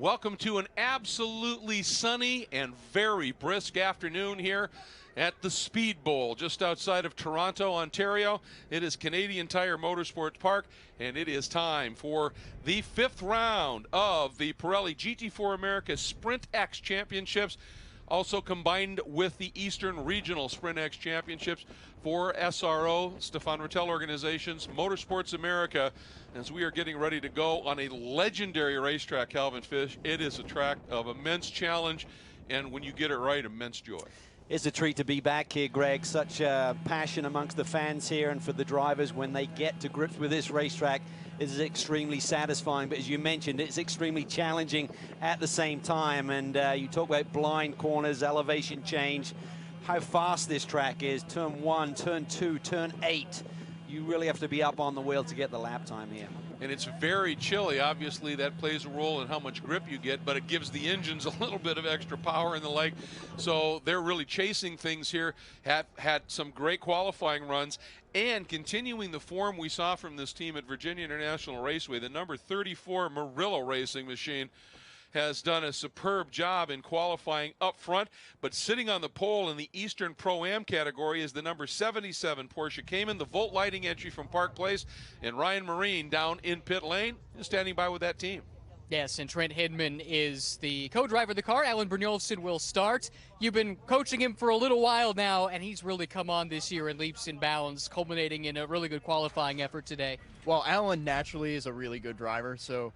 Welcome to an absolutely sunny and very brisk afternoon here at the Speed Bowl just outside of Toronto, Ontario. It is Canadian Tire Motorsport Park, and it is time for the 5th round of the Pirelli GT4 America Sprint X Championships, also combined with the Eastern Regional Sprint X Championships for SRO, Stefan Rattel Organizations, Motorsports America, as we are getting ready to go on a legendary racetrack, Calvin Fish. It is a track of immense challenge, and when you get it right, immense joy. It's a treat to be back here, Greg. Such passion amongst the fans here and for the drivers when they get to grips with this racetrack. It is extremely satisfying, but as you mentioned, it's extremely challenging at the same time. And you talk about blind corners, elevation change, how fast this track is. Turn 1, turn 2, turn 8. You really have to be up on the wheel to get the lap time here. And it's very chilly. Obviously, that plays a role in how much grip you get, but it gives the engines a little bit of extra power and the like. So they're really chasing things here, have had some great qualifying runs, and continuing the form we saw from this team at Virginia International Raceway. The number 34 Murillo racing machine has done a superb job in qualifying up front, but sitting on the pole in the Eastern Pro-Am category is the number 77 Porsche Cayman, the Volt Lighting entry from Park Place, and Ryan Marine down in pit lane is standing by with that team. Yes, and Trent Hidman is the co-driver of the car. Alan Brynjolfsson will start. You've been coaching him for a little while now, and he's really come on this year in leaps and bounds, culminating in a really good qualifying effort today. Well, Alan naturally is a really good driver, so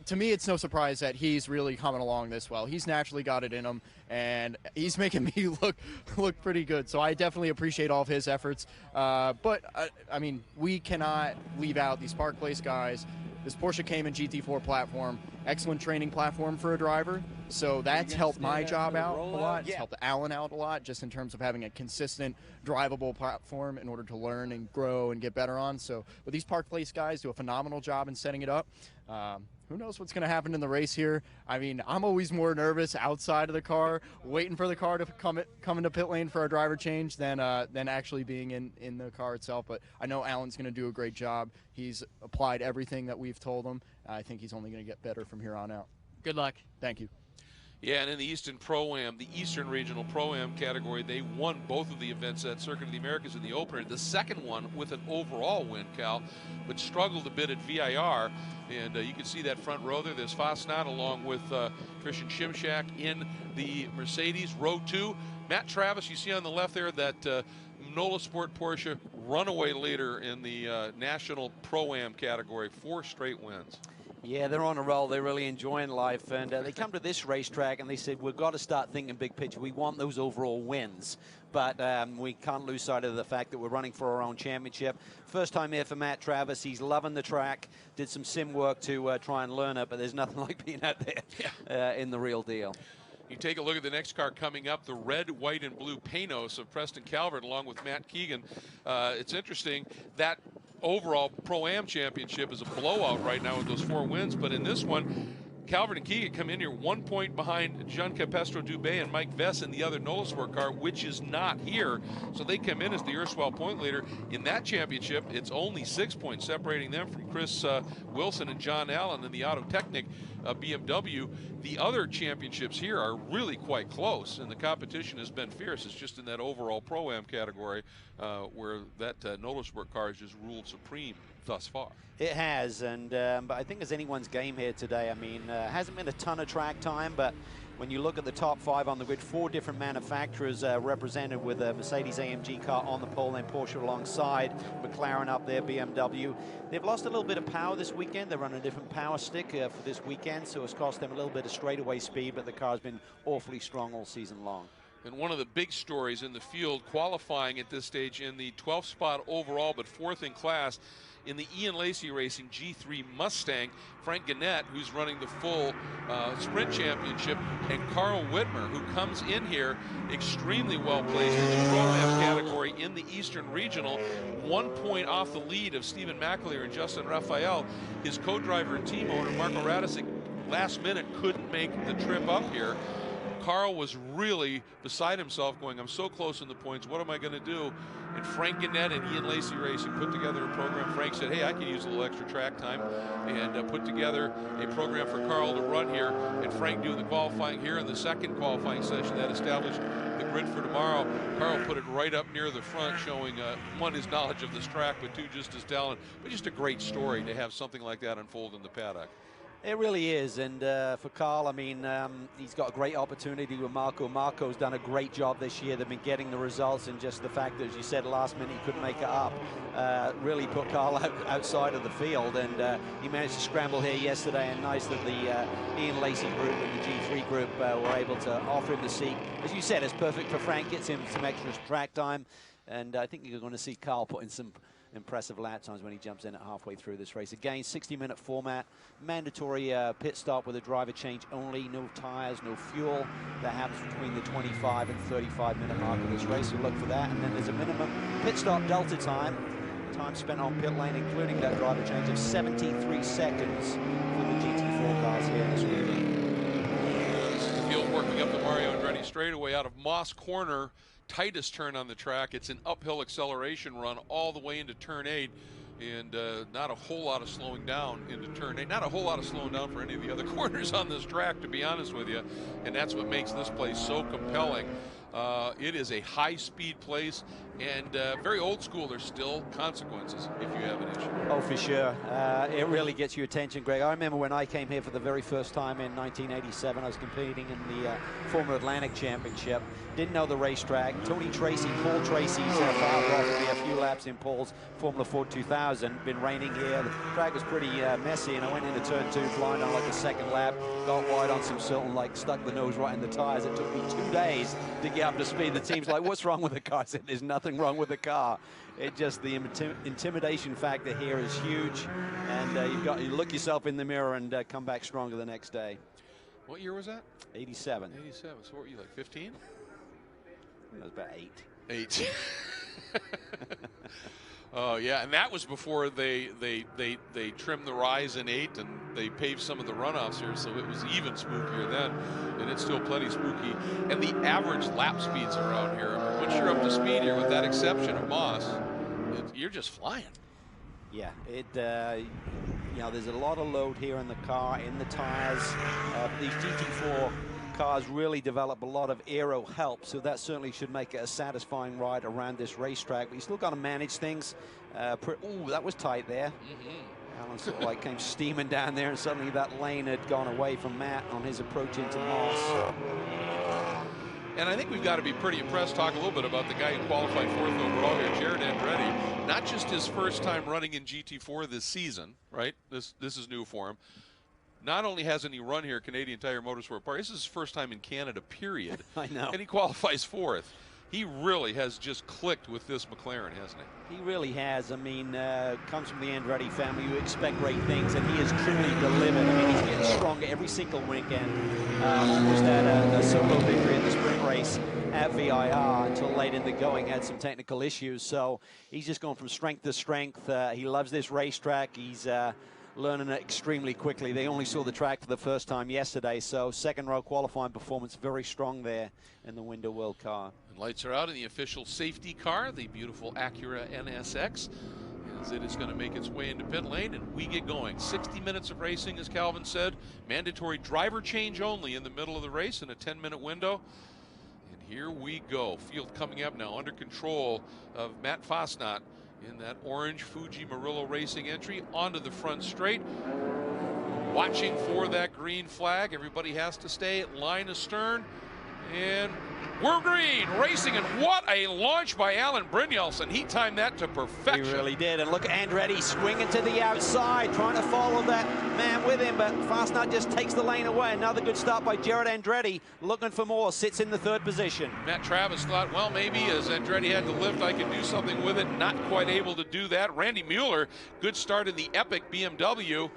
to me, it's no surprise that he's really coming along this well. He's naturally got it in him, and he's making me look pretty good. So I definitely appreciate all of his efforts. But I mean, we cannot leave out these Park Place guys. This Porsche Cayman GT4 platform, excellent training platform for a driver. So that's helped my job out a lot. It's helped Alan out a lot, just in terms of having a consistent, drivable platform in order to learn and grow and get better on. So, but these Park Place guys do a phenomenal job in setting it up. Who knows what's going to happen in the race here? I mean, I'm always more nervous outside of the car, waiting for the car to come into pit lane for a driver change than actually being in the car itself. But I know Alan's going to do a great job. He's applied everything that we've told him. I think he's only going to get better from here on out. Good luck. Thank you. Yeah, and in the Eastern Pro-Am, the Eastern Regional Pro-Am category, they won both of the events at Circuit of the Americas in the opener. The second one with an overall win, Cal, but struggled a bit at VIR. And you can see that front row there. There's Fassnacht along with Christian Shimshak in the Mercedes. Row 2, Matt Travis, you see on the left there, that NOLA Sport Porsche runaway leader in the National Pro-Am category. 4 straight wins. Yeah, they're on a roll. They're really enjoying life. And they come to this racetrack and they said, we've got to start thinking big picture. We want those overall wins. But we can't lose sight of the fact that we're running for our own championship. First time here for Matt Travis. He's loving the track. Did some sim work to try and learn it. But there's nothing like being out there in the real deal. You take a look at the next car coming up, the red, white, and blue Panos of Preston Calvert along with Matt Keegan. It's interesting that overall Pro-Am championship is a blowout right now with those 4 wins, but in this one, Calvert and Keegan come in here 1 point behind Jean Capestro Dubé and Mike Vess in the other NOLA Sport car, which is not here. So they come in as the erstwhile point leader. In that championship, it's only 6 points separating them from Chris Wilson and John Allen in the Auto Technic BMW. The other championships here are really quite close, and the competition has been fierce. It's just in that overall Pro-Am category where that NOLA Sport car has just ruled supreme thus far. It has, and but I think it's anyone's game here today. I mean, hasn't been a ton of track time, but when you look at the top 5 on the grid, 4 different manufacturers represented with a Mercedes-AMG car on the pole, then Porsche alongside, McLaren up there, BMW. They've lost a little bit of power this weekend. They're running a different power stick for this weekend, so it's cost them a little bit of straightaway speed, but the car's been awfully strong all season long. And one of the big stories in the field, qualifying at this stage in the 12th spot overall, but 4th in class, in the Ian Lacey Racing G3 Mustang, Frank Gannett, who's running the full sprint championship, and Carl Whitmer, who comes in here extremely well placed in the Pro-Am category in the Eastern Regional, 1 point off the lead of Stephen McAleer and Justin Raphael. His co-driver and team owner, Marco Radicic, last minute couldn't make the trip up here. Carl was really beside himself going, I'm so close in the points, what am I going to do? And Frank Gannett and Ian Lacey Racing put together a program. Frank said, hey, I can use a little extra track time, and put together a program for Carl to run here, and Frank do the qualifying here in the second qualifying session that established the grid for tomorrow. Carl put it right up near the front, showing one, his knowledge of this track, but two, just his talent. But just a great story to have something like that unfold in the paddock. It really is, and for Carl, I mean, he's got a great opportunity with Marco. Marco's done a great job this year. They've been getting the results, and just the fact that, as you said, last minute he couldn't make it up, really put Carl outside of the field, and he managed to scramble here yesterday, and nice that the Ian Lacey group and the G3 group were able to offer him the seat. As you said, it's perfect for Frank, gets him some extra track time, and I think you're going to see Carl put in some impressive lap times when he jumps in at halfway through this race. Again, 60-minute format, mandatory pit stop with a driver change only, no tires, no fuel. That happens between the 25 and 35-minute mark of this race, so look for that. And then there's a minimum pit stop delta time spent on pit lane, including that driver change, of 73 seconds for the GT4 cars here this weekend. The field working up the Mario Andretti straightaway out of Moss Corner. Tightest turn on the track. It's an uphill acceleration run all the way into turn 8, and not a whole lot of slowing down into turn 8. Not a whole lot of slowing down for any of the other corners on this track, to be honest with you, and that's what makes this place so compelling. It is a high-speed place, and very old school. There's still consequences if you have an issue. Oh, for sure. It really gets your attention, Greg. I remember when I came here for the very first time in 1987, I was competing in the former Atlantic Championship. Didn't know the racetrack. Tony Tracy, Paul Tracy's father offered me a few laps in Paul's Formula Ford 2000. Been raining here. The track was pretty messy, and I went into turn 2 blind on like the second lap. Got wide on some silt and like stuck the nose right in the tires. It took me 2 days to get up to speed. The team's like, what's wrong with the car? I said, there's nothing wrong with the car. It just, the intimidation factor here is huge, and you look yourself in the mirror and come back stronger the next day. What year was that? 87. 87. So what were you, like 15? That was about 8. 8. Oh yeah, and that was before they trimmed the rise in 8, and they paved some of the runoffs here, so it was even spookier then, and it's still plenty spooky. And the average lap speeds around here, once you're up to speed here, with that exception of Moss, you're just flying. Yeah, you know, there's a lot of load here in the car, in the tires. These GT4 cars really develop a lot of aero help, so that certainly should make it a satisfying ride around this racetrack. But you still got to manage things. Ooh, that was tight there. Alan sort of like came steaming down there, and suddenly that lane had gone away from Matt on his approach into Moss. And I think we've got to be pretty impressed. Talk a little bit about the guy who qualified 4th overall here, Jared Andretti. Not just his first time running in GT4 this season, right? This is new for him. Not only hasn't he run here, Canadian Tire Motorsport Park, this is his first time in Canada, period. I know. And he qualifies 4th. He really has just clicked with this McLaren, hasn't he? He really has. I mean, comes from the Andretti family. You expect great things, and he has truly delivered. I mean, he's getting stronger every single weekend. Was that a solo victory in the sprint race at VIR until late in the going, had some technical issues. So he's just gone from strength to strength. He loves this racetrack. He's learning it extremely quickly. They only saw the track for the first time yesterday, so second row qualifying performance very strong there in the Window World car. And lights are out in the official safety car, the beautiful Acura NSX, as it is going to make its way into pit lane, and we get going. 60 minutes of racing, as Calvin said. Mandatory driver change only in the middle of the race in a 10-minute window. And here we go. Field coming up now under control of Matt Fassnacht in that orange Fuji Murillo Racing entry onto the front straight. Watching for that green flag. Everybody has to stay at line astern. And we're green, racing, and what a launch by Alan Brynjolfsson. He timed that to perfection. He really did, and look at Andretti swinging to the outside, trying to follow that man with him, but Fassnacht just takes the lane away. Another good start by Jared Andretti, looking for more, sits in the 3rd position. Matt Travis thought, well, maybe as Andretti had to lift, I could do something with it. Not quite able to do that. Randy Mueller, good start in the Epic BMW.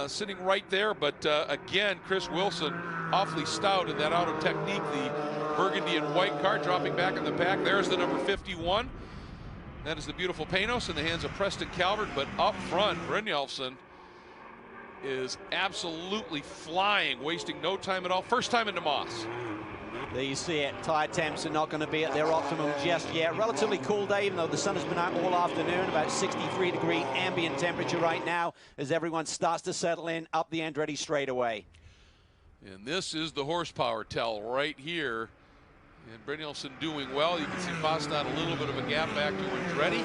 Sitting right there, but again, Chris Wilson awfully stout in that Auto Technique, the burgundy and white car, dropping back in the pack. There's the number 51. That is the beautiful Panos in the hands of Preston Calvert, but up front, Brynjolfsson is absolutely flying, wasting no time at all. First time into Moss. There you see it. Tire temps are not going to be at their optimum just yet. Relatively cool day, even though the sun has been out all afternoon. About 63-degree ambient temperature right now as everyone starts to settle in up the Andretti straightaway. And this is the horsepower tell right here. And Brynjolfsson doing well. You can see Fassnacht a little bit of a gap back to Andretti.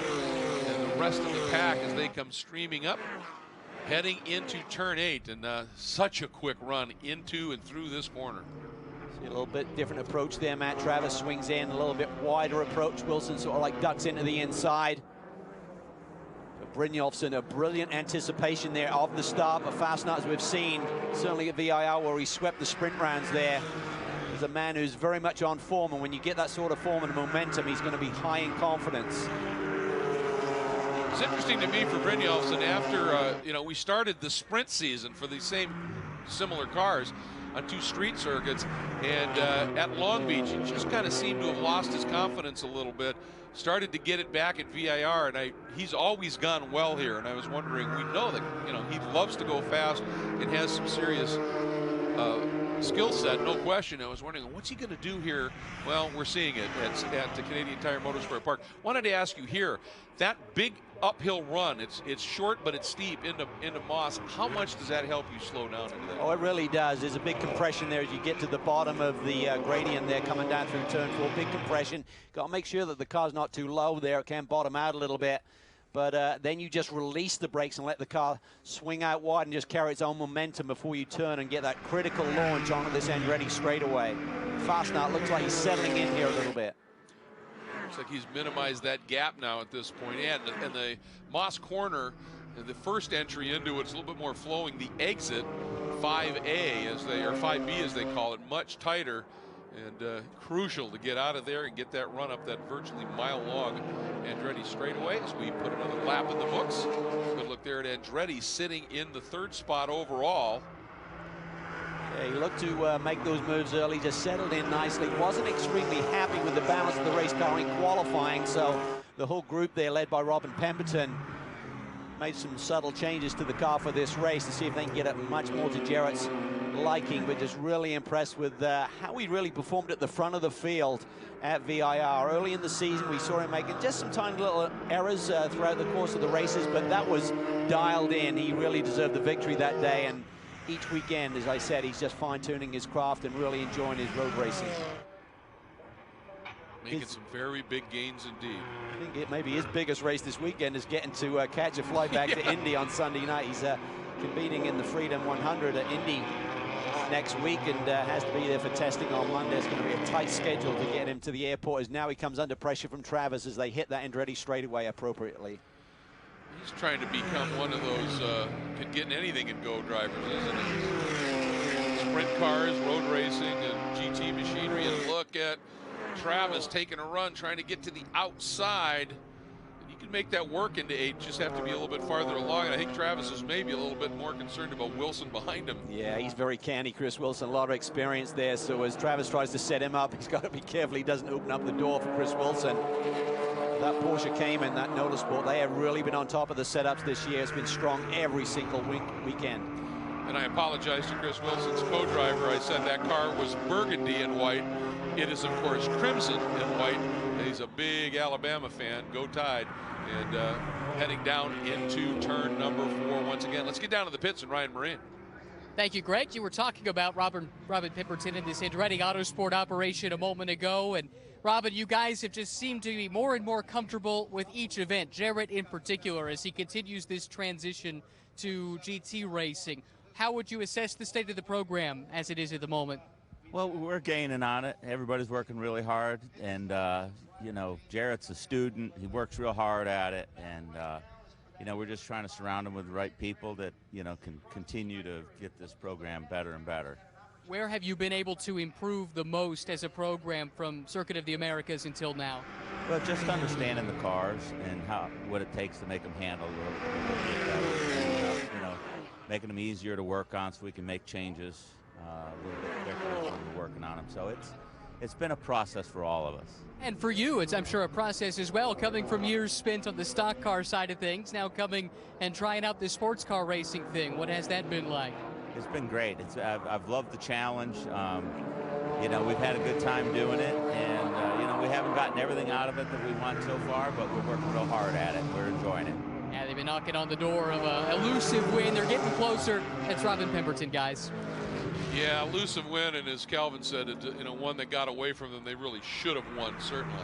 And the rest of the pack as they come streaming up, heading into turn 8. And such a quick run into and through this corner. See a little bit different approach there. Matt Travis swings in, a little bit wider approach. Wilson sort of like ducks into the inside. Brynjolfsson, a brilliant anticipation there of the start, but Fassnacht, as we've seen, certainly at VIR where he swept the sprint rounds there, is a man who's very much on form, and when you get that sort of form and momentum, he's going to be high in confidence. It's interesting to me for Brynjolfsson after, you know, we started the sprint season for these same similar cars on 2 street circuits, and at Long Beach, he just kind of seemed to have lost his confidence a little bit. Started to get it back at VIR, and he's always gone well here. And I was wondering, we know that, you know, he loves to go fast and has some serious skill set, no question. I was wondering, what's he going to do here? Well, we're seeing it at the Canadian Tire Motorsport Park. Wanted to ask you here, that big uphill run, it's short but it's steep into moss. How much does that help you slow down into that? Oh, it really does. There's a big compression there as you get to the bottom of the gradient there coming down through turn 4. Big compression. Got to make sure that the car's not too low there. It can bottom out a little bit. But then you just release the brakes and let the car swing out wide and just carry its own momentum before you turn and get that critical launch onto this Andretti straightaway. Fassnacht looks like he's settling in here a little bit. Looks like he's minimized that gap now at this point. And the Moss corner, the first entry into it's a little bit more flowing. The exit, 5A as they, or 5B as they call it, much tighter. And crucial to get out of there and get that run up that virtually mile-long Andretti straightaway as we put another lap in the books. Good look there at Andretti sitting in the 3rd spot overall. Yeah, he looked to make those moves early, just settled in nicely. Wasn't extremely happy with the balance of the race car in qualifying, so the whole group there led by Robin Pemberton made some subtle changes to the car for this race to see if they can get it much more to Jarrett's liking, but just really impressed with how he really performed at the front of the field at VIR. Early in the season, we saw him making just some tiny little errors throughout the course of the races, but that was dialed in. He really deserved the victory that day, and each weekend, as I said, he's just fine-tuning his craft and really enjoying his road racing. Making some very big gains indeed. I think it maybe his biggest race this weekend is getting to catch a flight back to Indy on Sunday night. He's competing in the Freedom 100 at Indy next week and has to be there for testing on Monday. It's going to be a tight schedule to get him to the airport as now he comes under pressure from Travis as they hit that Andretti straightaway appropriately. He's trying to become one of those getting anything in go drivers, isn't he? Sprint cars, road racing, and GT machinery. And look at Travis taking a run, trying to get to the outside. You can make that work into 8, just have to be a little bit farther along. And I think Travis is maybe a little bit more concerned about Wilson behind him. Yeah, he's very canny, Chris Wilson. A lot of experience there. So as Travis tries to set him up, he's got to be careful he doesn't open up the door for Chris Wilson. That Porsche Cayman, that Autosport, they have really been on top of the setups this year. It's been strong every single weekend. And I apologize to Chris Wilson's co-driver. I said that car was burgundy and white. It is, of course, crimson and white. He's a big Alabama fan. Go Tide. And heading down into turn number 4 once again. Let's get down to the pits and Ryan Marine. Thank you, Greg. You were talking about Robin Pemberton and this Andretti Autosport operation a moment ago. And Robin, you guys have just seemed to be more and more comfortable with each event, Jarrett in particular, as he continues this transition to GT racing. How would you assess the state of the program as it is at the moment? Well, we're gaining on it. Everybody's working really hard, and you know, Jarrett's a student. He works real hard at it, and you know, we're just trying to surround him with the right people that, you know, can continue to get this program better and better. Where have you been able to improve the most as a program from Circuit of the Americas until now? Well, just understanding the cars and what it takes to make them handle a little bit better. And, you know, making them easier to work on so we can make changes a little bit quicker when we're working on them. So it's been a process for all of us. And for you, it's, I'm sure, a process as well, coming from years spent on the stock car side of things, now coming and trying out the sports car racing thing. What has that been like? It's been great. I've loved the challenge. you know, we've had a good time doing it, and you know, we haven't gotten everything out of it that we want so far, but we're working real hard at it. We're enjoying it. Yeah, they've been knocking on the door of an elusive win. They're getting closer. It's Robin Pemberton, guys. Yeah, elusive win, and as Calvin said, you know, one that got away from them. They really should have won, certainly.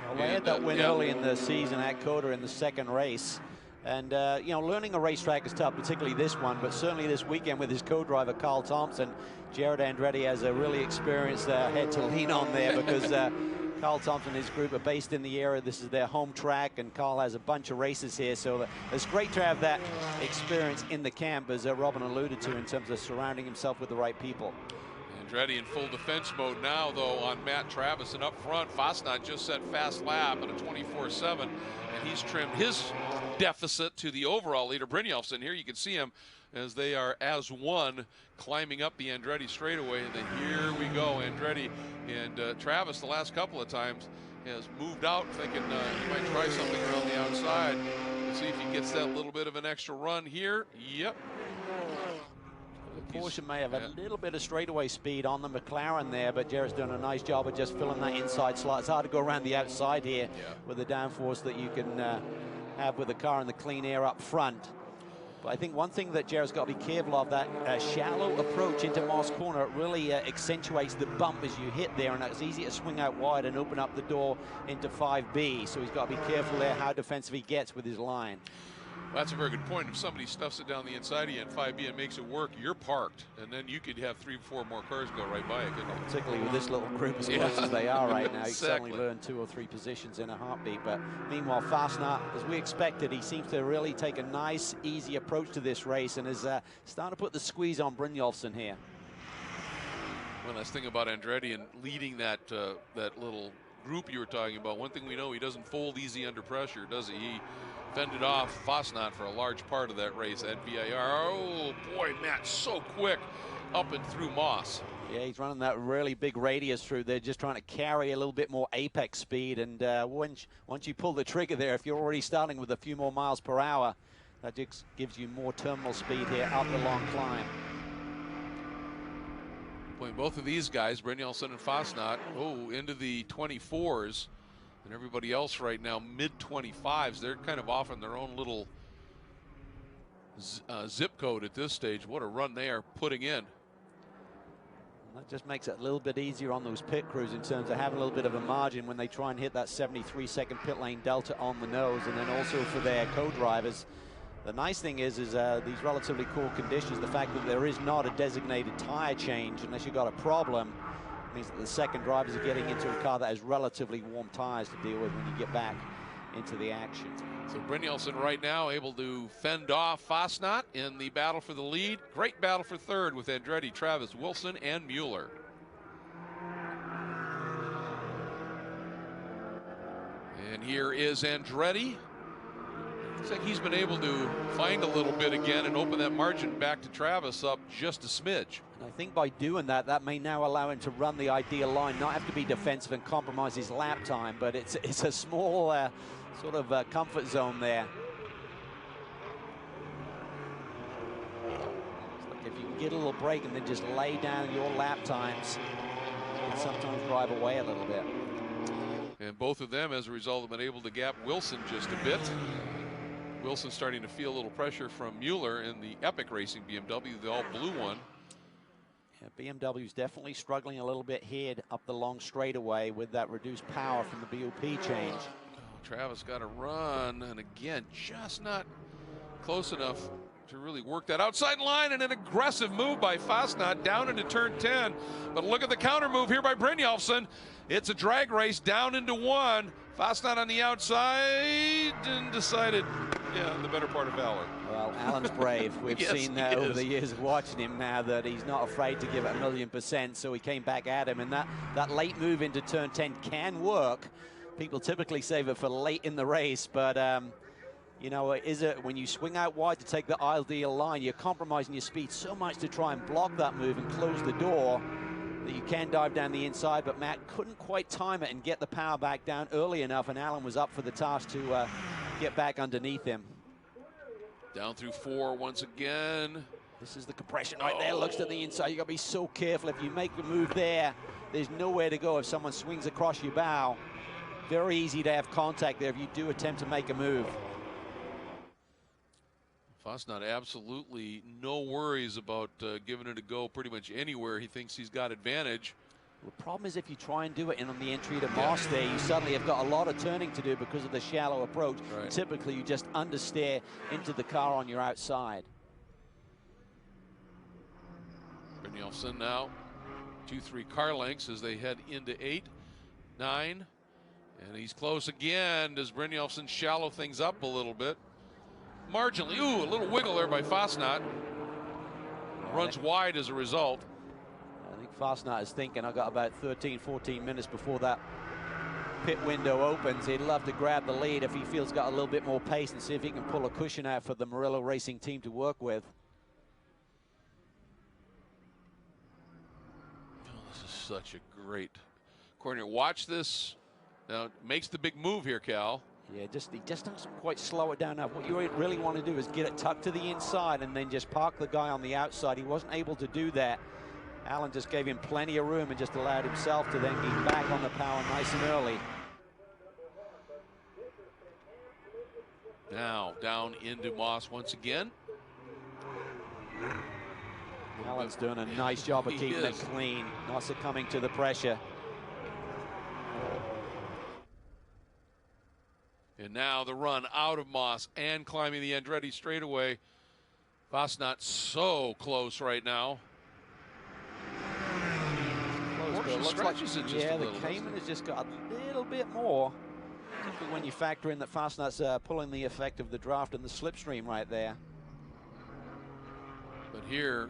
Well, they had that win early in the season at Coda in the second race. And, you know, learning a racetrack is tough, particularly this one, but certainly this weekend with his co-driver, Carl Thompson, Jared Andretti has a really experienced head to lean on there because Carl Thompson and his group are based in the area. This is their home track, and Carl has a bunch of races here, so it's great to have that experience in the camp, as Robin alluded to, in terms of surrounding himself with the right people. Andretti in full defense mode now, though, on Matt Travis, and up front, Fassnacht just set fast lap at a 24-7, and he's trimmed his deficit to the overall leader, Brynjolfsson. Here you can see him as they are as one climbing up the Andretti straightaway, and then here we go. Andretti and Travis the last couple of times has moved out thinking he might try something around the outside. Let's see if he gets that little bit of an extra run here. Yep. Porsche may have a little bit of straightaway speed on the McLaren there, but Jared's done a nice job of just filling that inside slot. It's hard to go around the outside here with the downforce that you can have with the car and the clean air up front. But I think one thing that Jared's got to be careful of, that shallow approach into Moss Corner, it really accentuates the bump as you hit there, and it's easy to swing out wide and open up the door into 5B. So he's got to be careful there how defensive he gets with his line. Well, that's a very good point. If somebody stuffs it down the inside of you in 5B and makes it work, you're parked, and then you could have 3 or 4 more cars go right by it, couldn't you? Particularly with this little group as close as they are right now. You Exactly. can certainly learn 2 or 3 positions in a heartbeat. But meanwhile, Fassnacht, as we expected, he seems to really take a nice, easy approach to this race, and is starting to put the squeeze on Brynjolfsson here. One last thing about Andretti and leading that that little group you were talking about. One thing we know, he doesn't fold easy under pressure, does he? He fended off Fassnacht for a large part of that race at VIR. Oh boy, Matt, so quick up and through Moss. Yeah, he's running that really big radius through there, just trying to carry a little bit more apex speed. And once you pull the trigger there, if you're already starting with a few more miles per hour, that just gives you more terminal speed here up the long climb. Boy, both of these guys, Brynjolfsson and Fassnacht, into the 24s. And everybody else right now, mid-25s. They're kind of off in their own little zip code at this stage. What a run they are putting in. That just makes it a little bit easier on those pit crews in terms of having a little bit of a margin when they try and hit that 73-second pit lane delta on the nose. And then also for their co-drivers, the nice thing is these relatively cool conditions, the fact that there is not a designated tire change unless you've got a problem, means that the second drivers are getting into a car that has relatively warm tires to deal with when you get back into the action. So Brynjolfsson right now able to fend off Fassnacht in the battle for the lead. Great battle for third with Andretti, Travis, Wilson, and Mueller. And here is Andretti. Looks like he's been able to find a little bit again and open that margin back to Travis up just a smidge. And I think by doing that, that may now allow him to run the ideal line, not have to be defensive and compromise his lap time, but it's a small sort of comfort zone there. It's like if you can get a little break and then just lay down your lap times, you can sometimes drive away a little bit. And both of them, as a result, have been able to gap Wilson just a bit. Wilson starting to feel a little pressure from Mueller in the Epic Racing BMW, the all-blue one. Yeah, BMW's definitely struggling a little bit here up the long straightaway with that reduced power from the BOP change. Oh, Travis got a run, and again, just not close enough to really work that outside line, and an aggressive move by Fassnacht down into turn 10. But look at the counter move here by Brynjolfsson. It's a drag race down into 1. Fassnacht on the outside and decided, the better part of valor. Well, Alan's brave. We've Yes, seen that over the years of watching him now, that he's not afraid to give it 1,000,000%. So he came back at him, and that late move into turn 10 can work. People typically save it for late in the race, but you know, is it when you swing out wide to take the ideal line, you're compromising your speed so much to try and block that move and close the door that you can dive down the inside. But Matt couldn't quite time it and get the power back down early enough, and Alan was up for the task to get back underneath him. Down through 4 once again. This is the compression right there. Looks to the inside. You got to be so careful. If you make a move there, there's nowhere to go if someone swings across your bow. Very easy to have contact there if you do attempt to make a move. Fassnacht absolutely no worries about giving it a go pretty much anywhere he thinks he's got advantage. The problem is if you try and do it in on the entry to Moss there, you suddenly have got a lot of turning to do because of the shallow approach. Right. Typically, you just understeer into the car on your outside. Brynjolfsson now 2-3 car lengths as they head into 8, 9, and he's close again. Does Brynjolfsson shallow things up a little bit? Marginally. Ooh, a little wiggle there by Fassnacht. Runs wide as a result. I think Fassnacht is thinking, I got about 13, 14 minutes before that pit window opens. He'd love to grab the lead if he feels got a little bit more pace and see if he can pull a cushion out for the Murillo Racing team to work with. Oh, this is such a great corner. Watch this. Now, makes the big move here, Cal. Yeah, he just doesn't quite slow it down enough. What you really want to do is get it tucked to the inside and then just park the guy on the outside. He wasn't able to do that. Allen just gave him plenty of room and just allowed himself to then be back on the power nice and early. Now down into Moss once again. Allen's doing a nice job of keeping it clean, not succumbing to the pressure. And now the run out of Moss and climbing the Andretti straightaway. Fassnacht so close right now. It looks like, yeah, the little, Cayman has just got a little bit more. Particularly when you factor in that Fassnacht's pulling the effect of the draft and the slipstream right there. But here,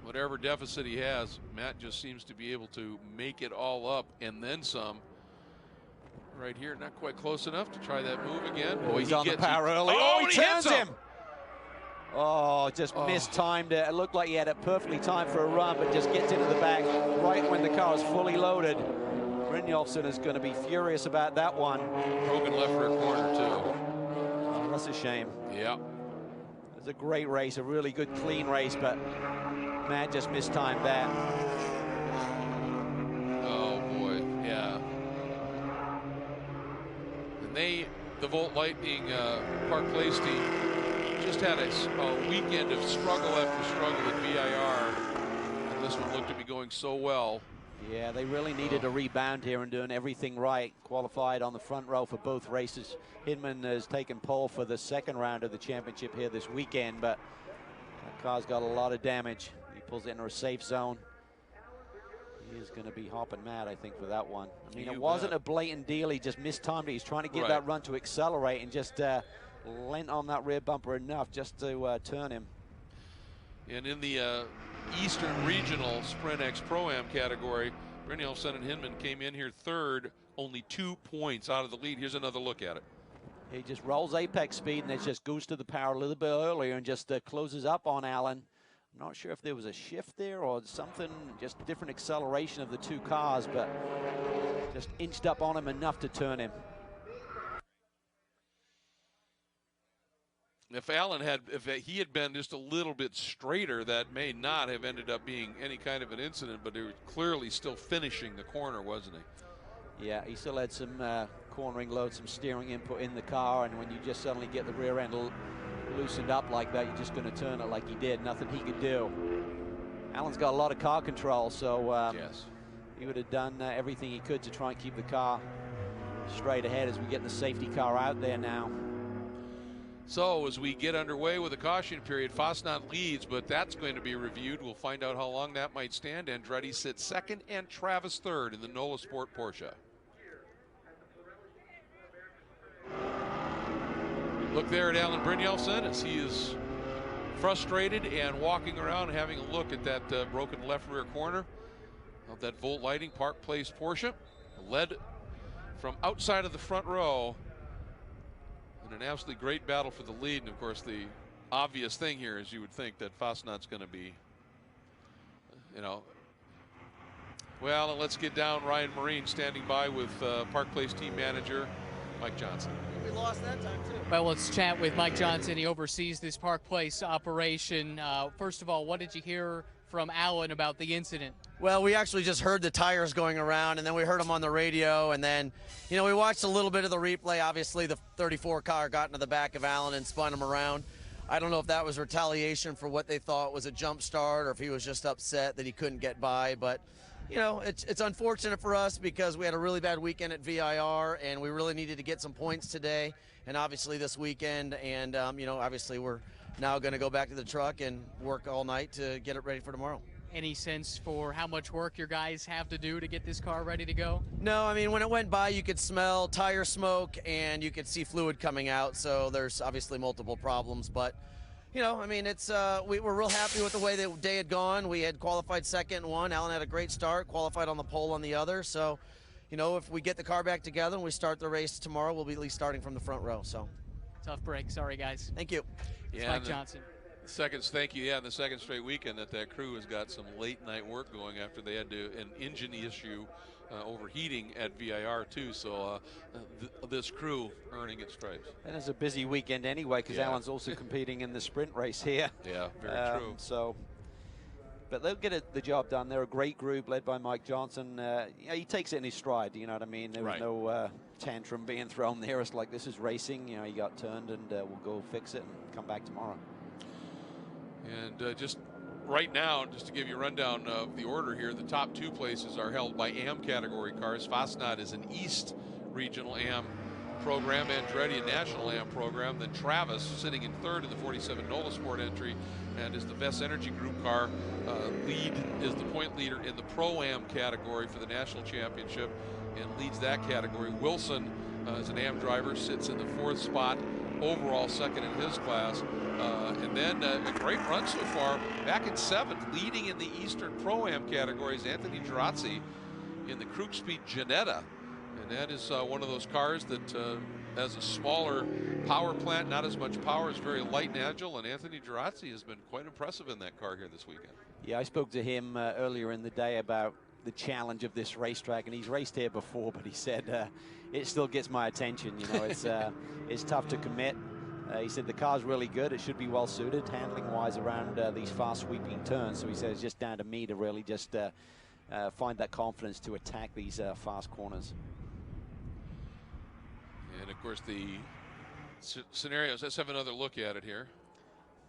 whatever deficit he has, Matt just seems to be able to make it all up and then some. Right here, not quite close enough to try that move again. Oh, he's on the power early. Oh, he turns him. Oh, just mistimed it. It looked like he had it perfectly timed for a run, but just gets into the back right when the car is fully loaded. Brynjolfsson is going to be furious about that one. Broken left rear corner, too. Oh, that's a shame. Yeah. It was a great race, a really good, clean race, but Matt just mistimed that. Oh, boy, yeah. And the Volt Lightning Park Place team just had a weekend of struggle after struggle at VIR, and this one looked to be going so well. Yeah, they really needed a rebound here and doing everything right. Qualified on the front row for both races. Hinman has taken pole for the second round of the championship here this weekend, but that car's got a lot of damage. He pulls it into a safe zone. He is going to be hopping mad, I think, for that one. I mean, it wasn't a blatant deal. He just mistimed it. He's trying to get that run to accelerate and just lent on that rear bumper enough just to turn him. And in the Eastern Regional Sprint X Pro-Am category, Brynjolfsson and Hinman came in here third, only 2 points out of the lead. Here's another look at it. He just rolls apex speed and it just goes to the power a little bit earlier and just closes up on Allen. I'm not sure if there was a shift there or something, just different acceleration of the two cars, but just inched up on him enough to turn him. If he had been just a little bit straighter, that may not have ended up being any kind of an incident, but he was clearly still finishing the corner, wasn't he? Yeah, he still had some cornering load, some steering input in the car, and when you just suddenly get the rear end loosened up like that, you're just going to turn it like he did. Nothing he could do. Allen's got a lot of car control, so yes, he would have done everything he could to try and keep the car straight ahead as we get the safety car out there now. So as we get underway with the caution period, Fassnacht leads, but that's going to be reviewed. We'll find out how long that might stand. Andretti sits second and Travis third in the NOLA Sport Porsche. Look there at Alan Brynjolfsson as he is frustrated and walking around and having a look at that broken left rear corner of that Volt Lighting Park Place Porsche, led from outside of the front row. An absolutely great battle for the lead, and of course the obvious thing here is you would think that Fassnacht's going to be, well, let's get down. Ryan Marine standing by with Park Place team manager Mike Johnson. we lost that time too. Well, let's chat with Mike Johnson. He oversees this Park Place operation. First of all, what did you hear from Alan about the incident? Well, we actually just heard the tires going around, and then we heard them on the radio, and then, you know, we watched a little bit of the replay. Obviously, the 34 car got into the back of Alan and spun him around. I don't know if that was retaliation for what they thought was a jump start, or if he was just upset that he couldn't get by, but you know, it's unfortunate for us because we had a really bad weekend at VIR, and we really needed to get some points today and obviously this weekend. And, you know, obviously we're now going to go back to the truck and work all night to get it ready for tomorrow. Any sense for how much work your guys have to do to get this car ready to go? No, I mean, when it went by, you could smell tire smoke and you could see fluid coming out. So there's obviously multiple problems, but you know, I mean, it's we were real happy with the way the day had gone. We had qualified second in one. Alan had a great start, qualified on the pole on the other. So, you know, if we get the car back together and we start the race tomorrow, we'll be at least starting from the front row. So, tough break. Sorry, guys. Thank you. It's Mike Johnson. Thank you. Yeah, in the second straight weekend that crew has got some late night work going after they had an engine issue overheating at VIR too. So this crew earning its stripes. And it's a busy weekend anyway because Alan's also competing in the sprint race here. Yeah, very true. So, but they'll get the job done. They're a great group led by Mike Johnson. You know, he takes it in his stride. You know what I mean? There was no tantrum being thrown there. It's like, this is racing. You know, he got turned, and we'll go fix it and come back tomorrow. And just right now, just to give you a rundown of the order here, the top two places are held by AM category cars. Fassnacht is an East Regional AM program, Andretti a National AM program. Then Travis sitting in third in the 47 NOLA Sport entry and is the Best Energy Group car. Is the point leader in the Pro-Am category for the National Championship and leads that category. Wilson is an AM driver, sits in the fourth spot, overall second in his class. And then a great run so far, back in seventh, leading in the Eastern Pro-Am categories, Anthony Girazzi in the Krug-Speed Janetta. And that is one of those cars that has a smaller power plant, not as much power, is very light and agile, and Anthony Girazzi has been quite impressive in that car here this weekend. Yeah, I spoke to him earlier in the day about the challenge of this racetrack, and he's raced here before, but he said it still gets my attention. You know, it's tough to commit. He said the car's really good. It should be well suited handling-wise around these fast sweeping turns. So he said it's just down to me to really just find that confidence to attack these fast corners. And of course the scenarios, let's have another look at it here.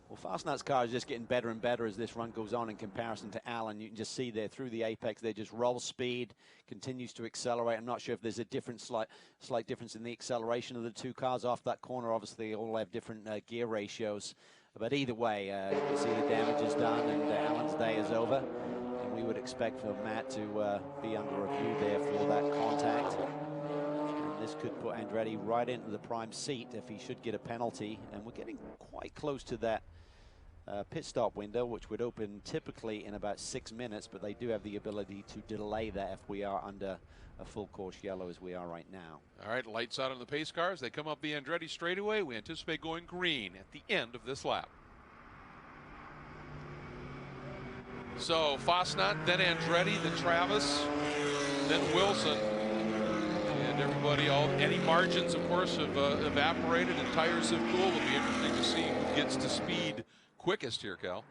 Well, Fassnacht's car is just getting better and better as this run goes on in comparison to Alan. You can just see there through the apex, they just roll speed, continues to accelerate. I'm not sure if there's a slight difference in the acceleration of the two cars off that corner. Obviously, they all have different gear ratios. But either way, you can see the damage is done and Alan's day is over. And we would expect for Matt to be under review there for that contact. And this could put Andretti right into the prime seat if he should get a penalty. And we're getting quite close to that pit stop window, which would open typically in about 6 minutes, but they do have the ability to delay that if we are under a full course yellow as we are right now. All right, lights out on the pace cars. They come up the Andretti straightaway. We anticipate going green at the end of this lap. So Fassnacht, then Andretti, then Travis, then Wilson, and everybody. Any margins, of course, have evaporated and tires have cooled. It'll be interesting to see who gets to speed quickest here, Cal.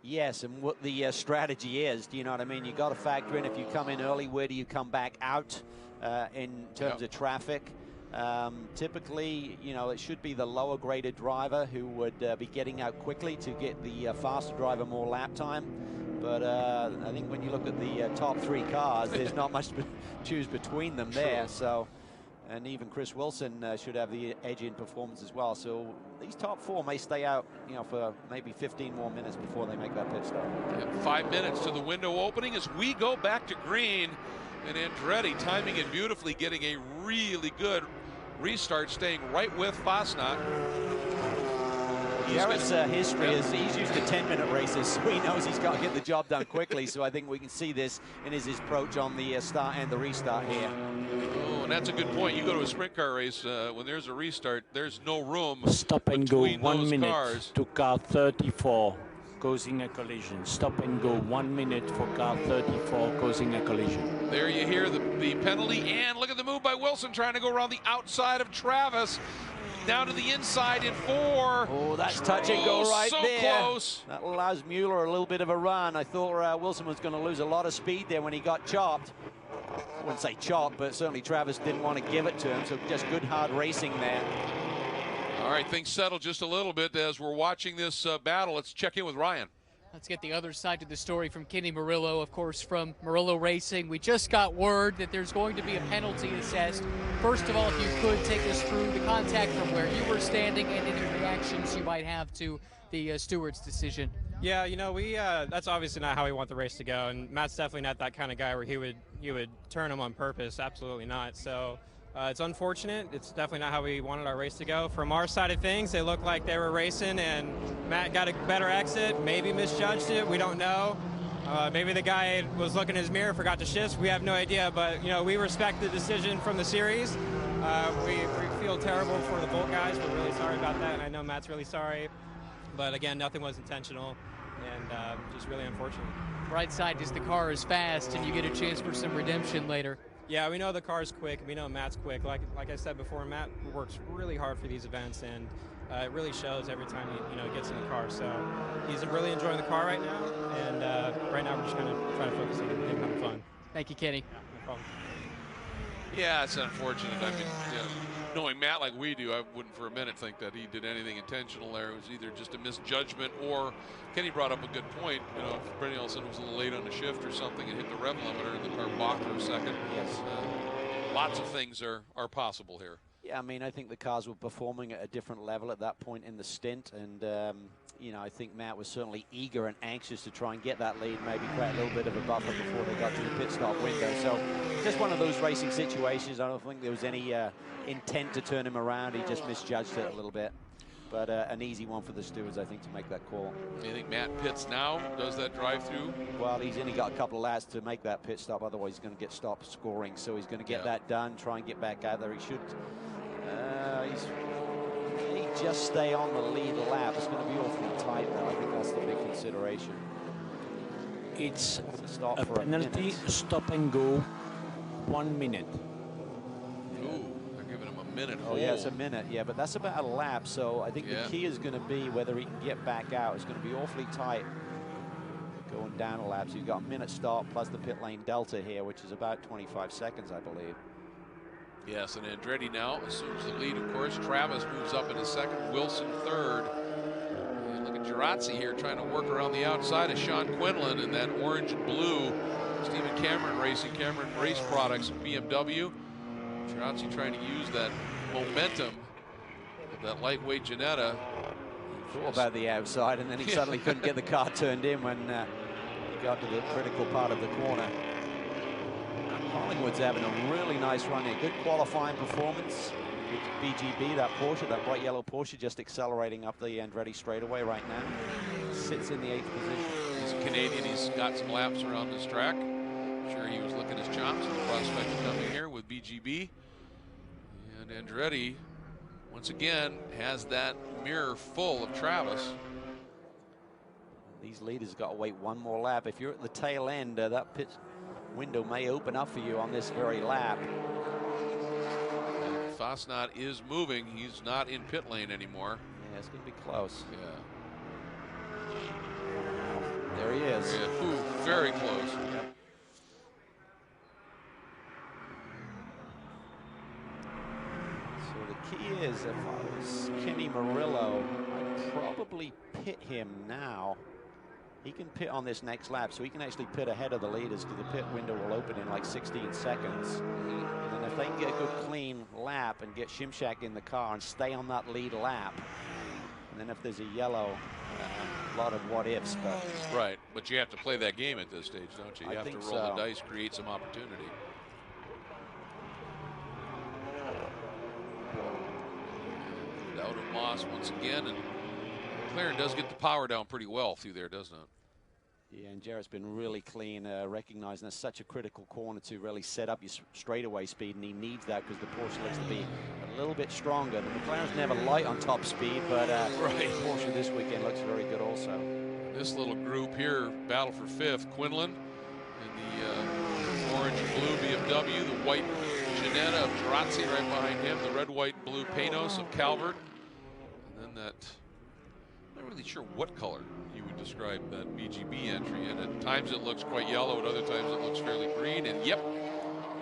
Yes, and what the strategy is, do you know what I mean? You got to factor in if you come in early, where do you come back out in terms of traffic? Typically, you know, it should be the lower graded driver who would be getting out quickly to get the faster driver more lap time. But I think when you look at the top three cars, there's not much to choose between them there. So, and even Chris Wilson should have the edge in performance as well. So these top four may stay out, you know, for maybe 15 more minutes before they make that pit stop. 5 minutes to the window opening as we go back to green. And Andretti timing it beautifully, getting a really good restart, staying right with Fassnacht. Jarrett's history is he's used to 10-minute races, so he knows he's got to get the job done quickly. So I think we can see this in his approach on the start and the restart here. Oh, and that's a good point. You go to a sprint car race, when there's a restart, there's no room stop and go 1 minute cars. to car 34. causing a collision. Stop and go, 1 minute for car 34 causing a collision. There you hear the penalty, and look at the move by Wilson trying to go around the outside of Travis. Down to the inside in 4. Oh, that's touch and go right so there. Close. That allows Mueller a little bit of a run. I thought Wilson was going to lose a lot of speed there when he got chopped. I wouldn't say chopped, but certainly Travis didn't want to give it to him, so just good hard racing there. All right, things settle just a little bit as we're watching this battle. Let's check in with Ryan. Let's get the other side to the story from Kenny Murillo, of course, from Murillo Racing. We just got word that there's going to be a penalty assessed. First of all, if you could take us through the contact from where you were standing and any reactions you might have to the steward's decision. Yeah, you know, that's obviously not how we want the race to go, and Matt's definitely not that kind of guy where he would turn him on purpose. Absolutely not. So it's unfortunate. It's definitely not how we wanted our race to go. From our side of things, they looked like they were racing, and Matt got a better exit, maybe misjudged it. We don't know. Maybe the guy was looking in his mirror, forgot to shift. We have no idea, but you know, we respect the decision from the series. We feel terrible for the Bolt guys. We're really sorry about that, and I know Matt's really sorry. But again, nothing was intentional, and just really unfortunate. Right side is the car is fast, and you get a chance for some redemption later. Yeah, we know the car's quick. We know Matt's quick. Like I said before, Matt works really hard for these events, and it really shows every time he gets in the car. So he's really enjoying the car right now, and right now we're just kind of trying to focus on him having fun. Thank you, Kenny. Yeah, no problem. Yeah, it's unfortunate. I mean, knowing Matt like we do, I wouldn't for a minute think that he did anything intentional there. It was either just a misjudgment, or Kenny brought up a good point. You know, if Brittany Olsen was a little late on the shift or something and hit the rev limiter and the car balked for a second. Yes. Lots of things are possible here. Yeah, I mean, I think the cars were performing at a different level at that point in the stint, and you know, I think Matt was certainly eager and anxious to try and get that lead, maybe create a little bit of a buffer before they got to the pit stop window. So just one of those racing situations. I don't think there was any intent to turn him around. He just misjudged it a little bit. But an easy one for the stewards, I think, to make that call. You think Matt pits now, does that drive-through? Well, he's only got a couple of laps to make that pit stop. Otherwise, he's going to get stopped scoring. So he's going to get that done, try and get back out there. He should. He just stay on the lead lap. It's going to be awfully tight, though. I think that's the big consideration. It's a stop a for penalty, stop and go, 1 minute. Ooh, they're giving him a minute. Oh, yeah, it's a minute. Yeah, but that's about a lap. So I think the key is going to be whether he can get back out. It's going to be awfully tight going down a lap. So you've got a minute stop plus the pit lane delta here, which is about 25 seconds, I believe. Yes, and Andretti now assumes the lead, of course. Travis moves up in a second. Wilson third. And look at Girazzi here trying to work around the outside of Sean Quinlan in that orange and blue Stephen Cameron Racing, Cameron Race Products of BMW. Girazzi trying to use that momentum of that lightweight Ginetta. He thought about the outside, and then he suddenly couldn't get the car turned in when he got to the critical part of the corner. Collingwood's having a really nice run here. Good qualifying performance. BGB, that Porsche, that bright yellow Porsche, just accelerating up the Andretti straightaway right now. Sits in the 8th position. He's a Canadian. He's got some laps around this track. I'm sure he was licking his chops. The prospect of coming here with BGB. And Andretti, once again, has that mirror full of Travis. These leaders got to wait one more lap. If you're at the tail end, that pit window may open up for you on this very lap. And Fassnacht is moving. He's not in pit lane anymore. Yeah, it's going to be close. Yeah. There he is. Yeah. Ooh, very close. Yep. So the key is, if I was Kenny Murillo, I'd probably pit him now. He can pit on this next lap, so he can actually pit ahead of the leaders because the pit window will open in like 16 seconds. And then if they can get a good clean lap and get Shimshak in the car and stay on that lead lap, and then if there's a yellow, a lot of what ifs. But right, but you have to play that game at this stage, don't you? You have to roll the dice, create some opportunity. And out of Moss once again, and McLaren does get the power down pretty well through there, doesn't it? Yeah, and Jarrett's been really clean, recognizing that's such a critical corner to really set up your straightaway speed, and he needs that because the Porsche looks to be a little bit stronger. The McLaren's never light on top speed, but Porsche this weekend looks very good also. This little group here, battle for fifth. Quinlan in the orange and blue BMW, the white Ginetta of Girazzi right behind him, the red, white, and blue Panos of Calvert, and then that, I'm not really sure what color you would describe that BGB entry in. At times it looks quite yellow, at other times it looks fairly green, and yep,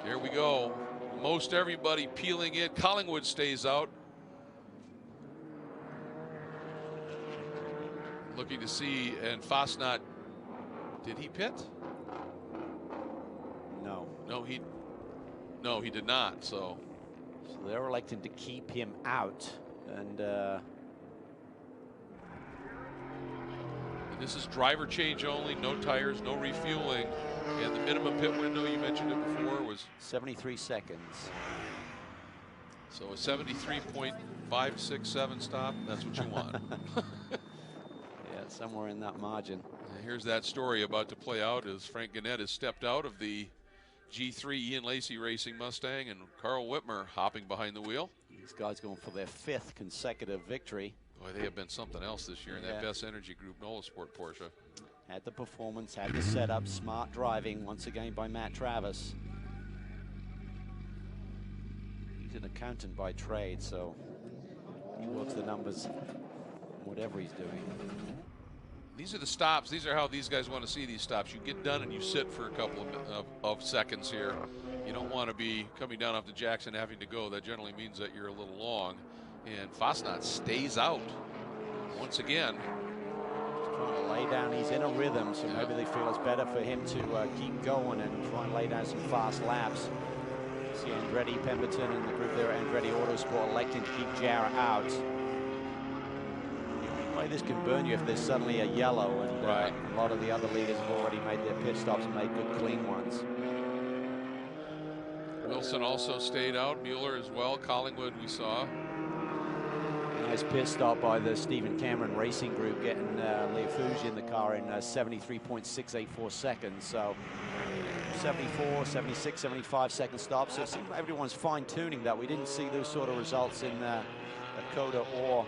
there we go. Most everybody peeling in. Collingwood stays out. Looking to see, and Fassnacht, did he pit? No. No, he did not. So they're electing to keep him out, and this is driver change only, no tires, no refueling, and the minimum pit window, you mentioned it before, was 73 seconds. So a 73.567 stop, that's what you want. Yeah, somewhere in that margin. And here's that story about to play out as Frank Gannett has stepped out of the G3 Ian Lacey Racing Mustang, and Carl Whitmer hopping behind the wheel. These guys going for their 5th consecutive victory. Boy, they have been something else this year in that Best Energy Group NOLA Sport Porsche. Had the performance, had the setup, smart driving once again by Matt Travis. He's an accountant by trade, so he works the numbers whatever he's doing. These are the stops. These are how these guys want to see these stops. You get done and you sit for a couple of seconds here. You don't want to be coming down off the Jackson having to go. That generally means that you're a little long. And Fassnacht stays out once again. He's trying to lay down. He's in a rhythm, so maybe they feel it's better for him to keep going and try and lay down some fast laps. See Andretti, Pemberton, and the group there at Andretti Autosport electing to keep Jarrett out. This can burn you if there's suddenly a yellow, and a lot of the other leaders have already made their pit stops and made good clean ones. Wilson also stayed out, Mueller as well, Collingwood we saw. Nice pit stop by the Stephen Cameron Racing Group, getting Leofuge in the car in 73.684 seconds. So 74, 76, 75 second stops. So it seems like everyone's fine-tuning that. We didn't see those sort of results in Dakota or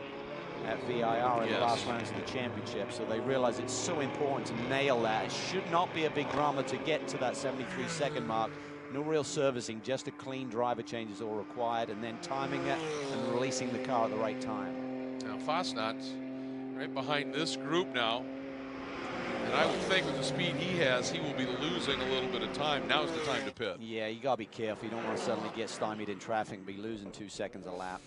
at VIR in the last rounds of the championship, so they realize it's so important to nail that. It should not be a big drama to get to that 73-second mark. No real servicing, just a clean driver change is all required, and then timing it and releasing the car at the right time. Now Fassnacht right behind this group now, and I would think with the speed he has, he will be losing a little bit of time. Now's the time to pit. Yeah, you gotta be careful. You don't want to suddenly get stymied in traffic and be losing 2 seconds a lap.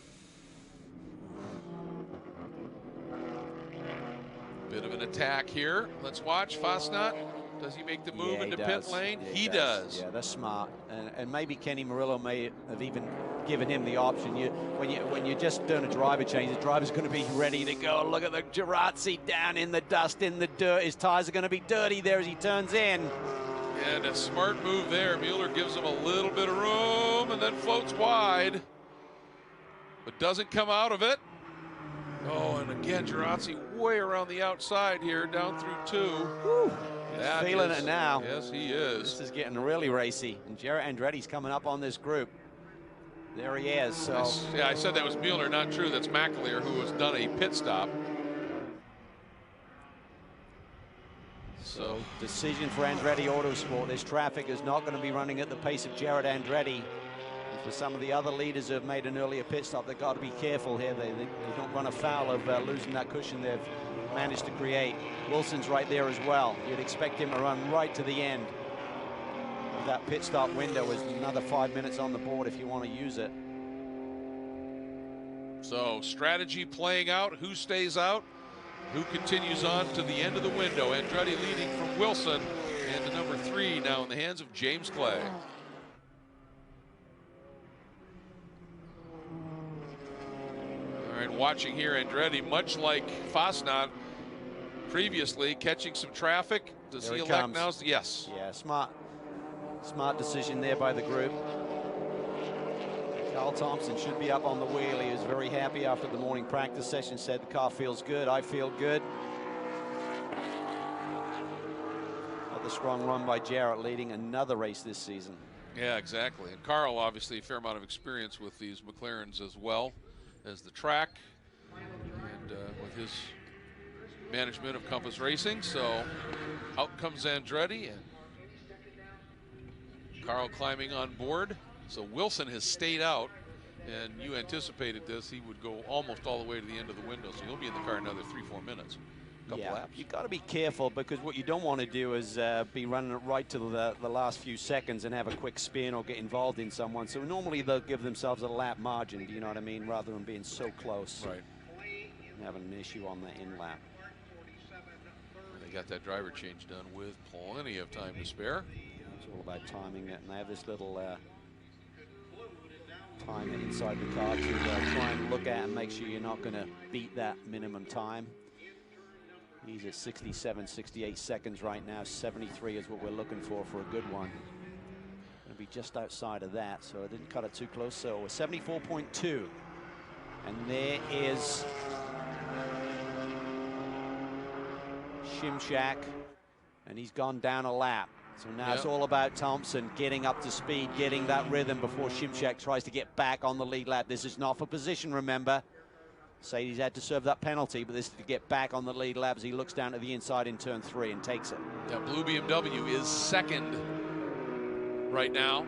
Bit of an attack here. Let's watch Fassnacht. Does he make the move into pit lane? Yeah, he does. Yeah, that's smart. And maybe Kenny Murillo may have even given him the option. When you're just doing a driver change, the driver's going to be ready to go. Look at the Girazzi down in the dust, in the dirt. His tires are going to be dirty there as he turns in. And a smart move there. Mueller gives him a little bit of room and then floats wide, but doesn't come out of it. Oh, and again, Girazzi way around the outside here, down through 2. He's feeling it now. Yes, he is. This is getting really racy. And Jarrett Andretti's coming up on this group. There he is. So yeah, I said that was Mueller, not true. That's McAleer, who has done a pit stop. So decision for Andretti Autosport. This traffic is not going to be running at the pace of Jarrett Andretti. For some of the other leaders who have made an earlier pit stop, they've got to be careful here. They don't run afoul of losing that cushion they've managed to create. Wilson's right there as well. You'd expect him to run right to the end of that pit stop window with another 5 minutes on the board if you want to use it. So strategy playing out. Who stays out? Who continues on to the end of the window? Andretti leading from Wilson, and the number 3 now in the hands of James Clay. All right, watching here, Andretti, much like Fassnacht previously, catching some traffic. Does he elect now? Yes. Yeah, smart decision there by the group. Carl Thompson should be up on the wheel. He was very happy after the morning practice session, said the car feels good, I feel good. Another strong run by Jarrett, leading another race this season. Yeah, exactly. And Carl, obviously, a fair amount of experience with these McLarens as well as the track. And with his management of Compass Racing. So out comes Andretti and Carl climbing on board. So Wilson has stayed out, and you anticipated this. He would go almost all the way to the end of the window, so he'll be in the car another 3-4 minutes. Couple laps. You've got to be careful, because what you don't want to do is be running it right to the last few seconds and have a quick spin or get involved in someone. So normally they'll give themselves a lap margin, do you know what I mean, rather than being so close. Right. And having an issue on the in lap. They got that driver change done with plenty of time to spare. It's all about timing it, and they have this little timer inside the car to try and look at and make sure you're not going to beat that minimum time. He's at 67, 68 seconds right now. 73 is what we're looking for a good one. Going to be just outside of that, so I didn't cut it too close. So 74.2. And there is Shimshak, and he's gone down a lap. So now it's all about Thompson getting up to speed, getting that rhythm before Shimshak tries to get back on the lead lap. This is not for position, remember. Mercedes had to serve that penalty, but this is to get back on the lead lap as he looks down to the inside in turn 3 and takes it. Yeah, Blue BMW is second right now.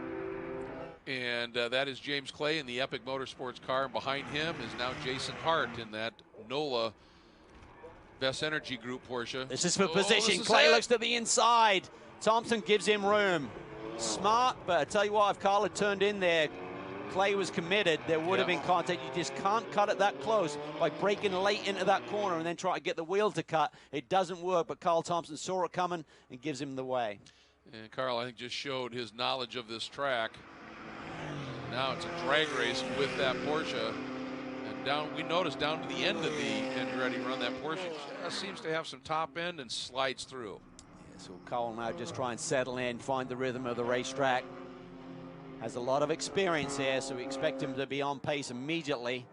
And that is James Clay in the Epic Motorsports car. And behind him is now Jason Hart in that NOLA Best Energy Group Porsche. This is for position. Clay looks to the inside. Thompson gives him room. Smart, but I tell you what, if Carl had turned in there, Clay was committed, there would have been contact. You just can't cut it that close by breaking late into that corner and then try to get the wheel to cut. It doesn't work, but Carl Thompson saw it coming and gives him the way. And Carl, I think, just showed his knowledge of this track. Now it's a drag race with that Porsche. And down, we noticed down to the end of the Andretti run, that Porsche just seems to have some top end and slides through. Yeah, so Carl now just try and settle in, find the rhythm of the racetrack. Has a lot of experience here, so we expect him to be on pace immediately.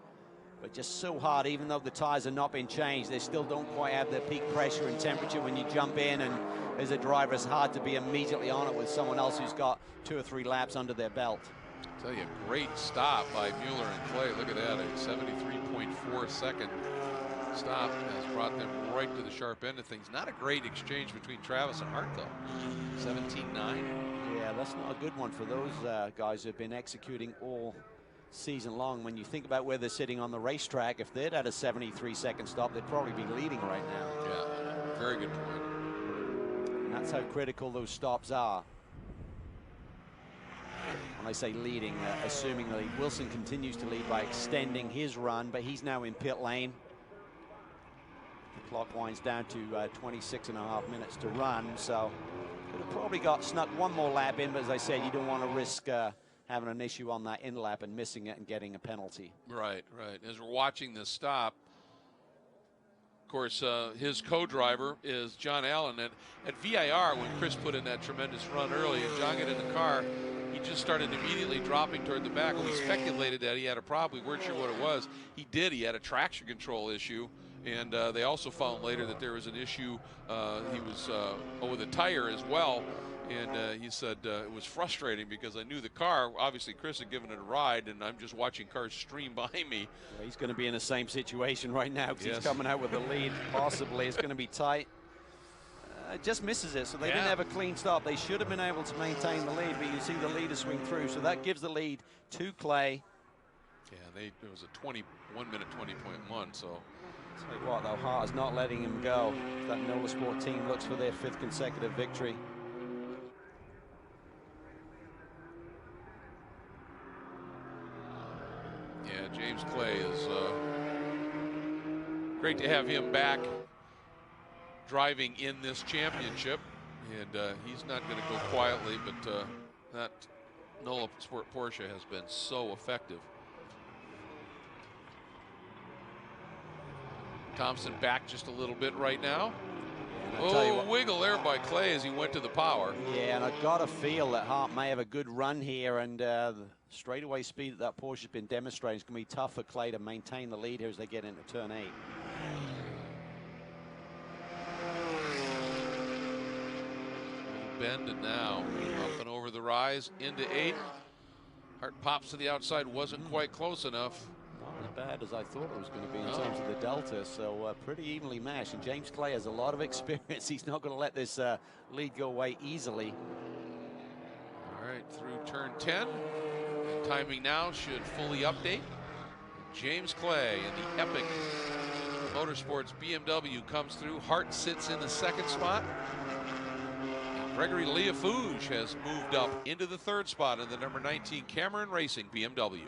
But just so hard, even though the tires have not been changed, they still don't quite have the peak pressure and temperature when you jump in, and as a driver, it's hard to be immediately on it with someone else who's got 2 or 3 laps under their belt. I'll tell you, great stop by Mueller and Clay. Look at that, a 73.4 second stop has brought them right to the sharp end of things. Not a great exchange between Travis and Hart, though. 17.9. Yeah, that's not a good one for those guys who have been executing all season long. When you think about where they're sitting on the racetrack, if they'd had a 73-second stop, they'd probably be leading right now. Yeah, very good point. And that's how critical those stops are. When I say leading, assuming that Wilson continues to lead by extending his run, but he's now in pit lane. The clock winds down to 26.5 minutes to run, so could have probably snuck one more lap in, but as I said, you don't want to risk having an issue on that in lap and missing it and getting a penalty. Right, right. As we're watching this stop, of course, his co-driver is John Allen. And at VIR, when Chris put in that tremendous run early and John got in the car, he just started immediately dropping toward the back. We speculated that he had a problem. We weren't sure what it was. He did. He had a traction control issue. And they also found later that there was an issue. He was with a tire as well. And he said it was frustrating because I knew the car. Obviously, Chris had given it a ride, and I'm just watching cars stream behind me. Well, he's going to be in the same situation right now because he's coming out with the lead. Possibly it's going to be tight. Just misses it, so they didn't have a clean stop. They should have been able to maintain the lead, but you see the leader swing through, so that gives the lead to Clay. Yeah, it was a 1 minute 20.1, so. Tell you what, though, Hart is not letting him go. That NOLA Sport team looks for their 5th consecutive victory. Yeah, James Clay is great to have him back driving in this championship. And he's not going to go quietly, but that NOLA Sport Porsche has been so effective. Thompson back just a little bit right now. Oh, wiggle there by Clay as he went to the power. Yeah, and I've got to feel that Hart may have a good run here, and the straightaway speed that Porsche has been demonstrating is going to be tough for Clay to maintain the lead here as they get into turn 8. Bend and now up and over the rise into 8. Hart pops to the outside, wasn't quite close enough. bad as I thought it was going to be in terms of the delta, so pretty evenly matched. And James Clay has a lot of experience. He's not going to let this lead go away easily. All right, through turn 10. And timing now should fully update. James Clay in the epic Motorsports BMW comes through. Hart sits in the second spot. Gregory Liafouge has moved up into the third spot in the number 19 Cameron Racing BMW.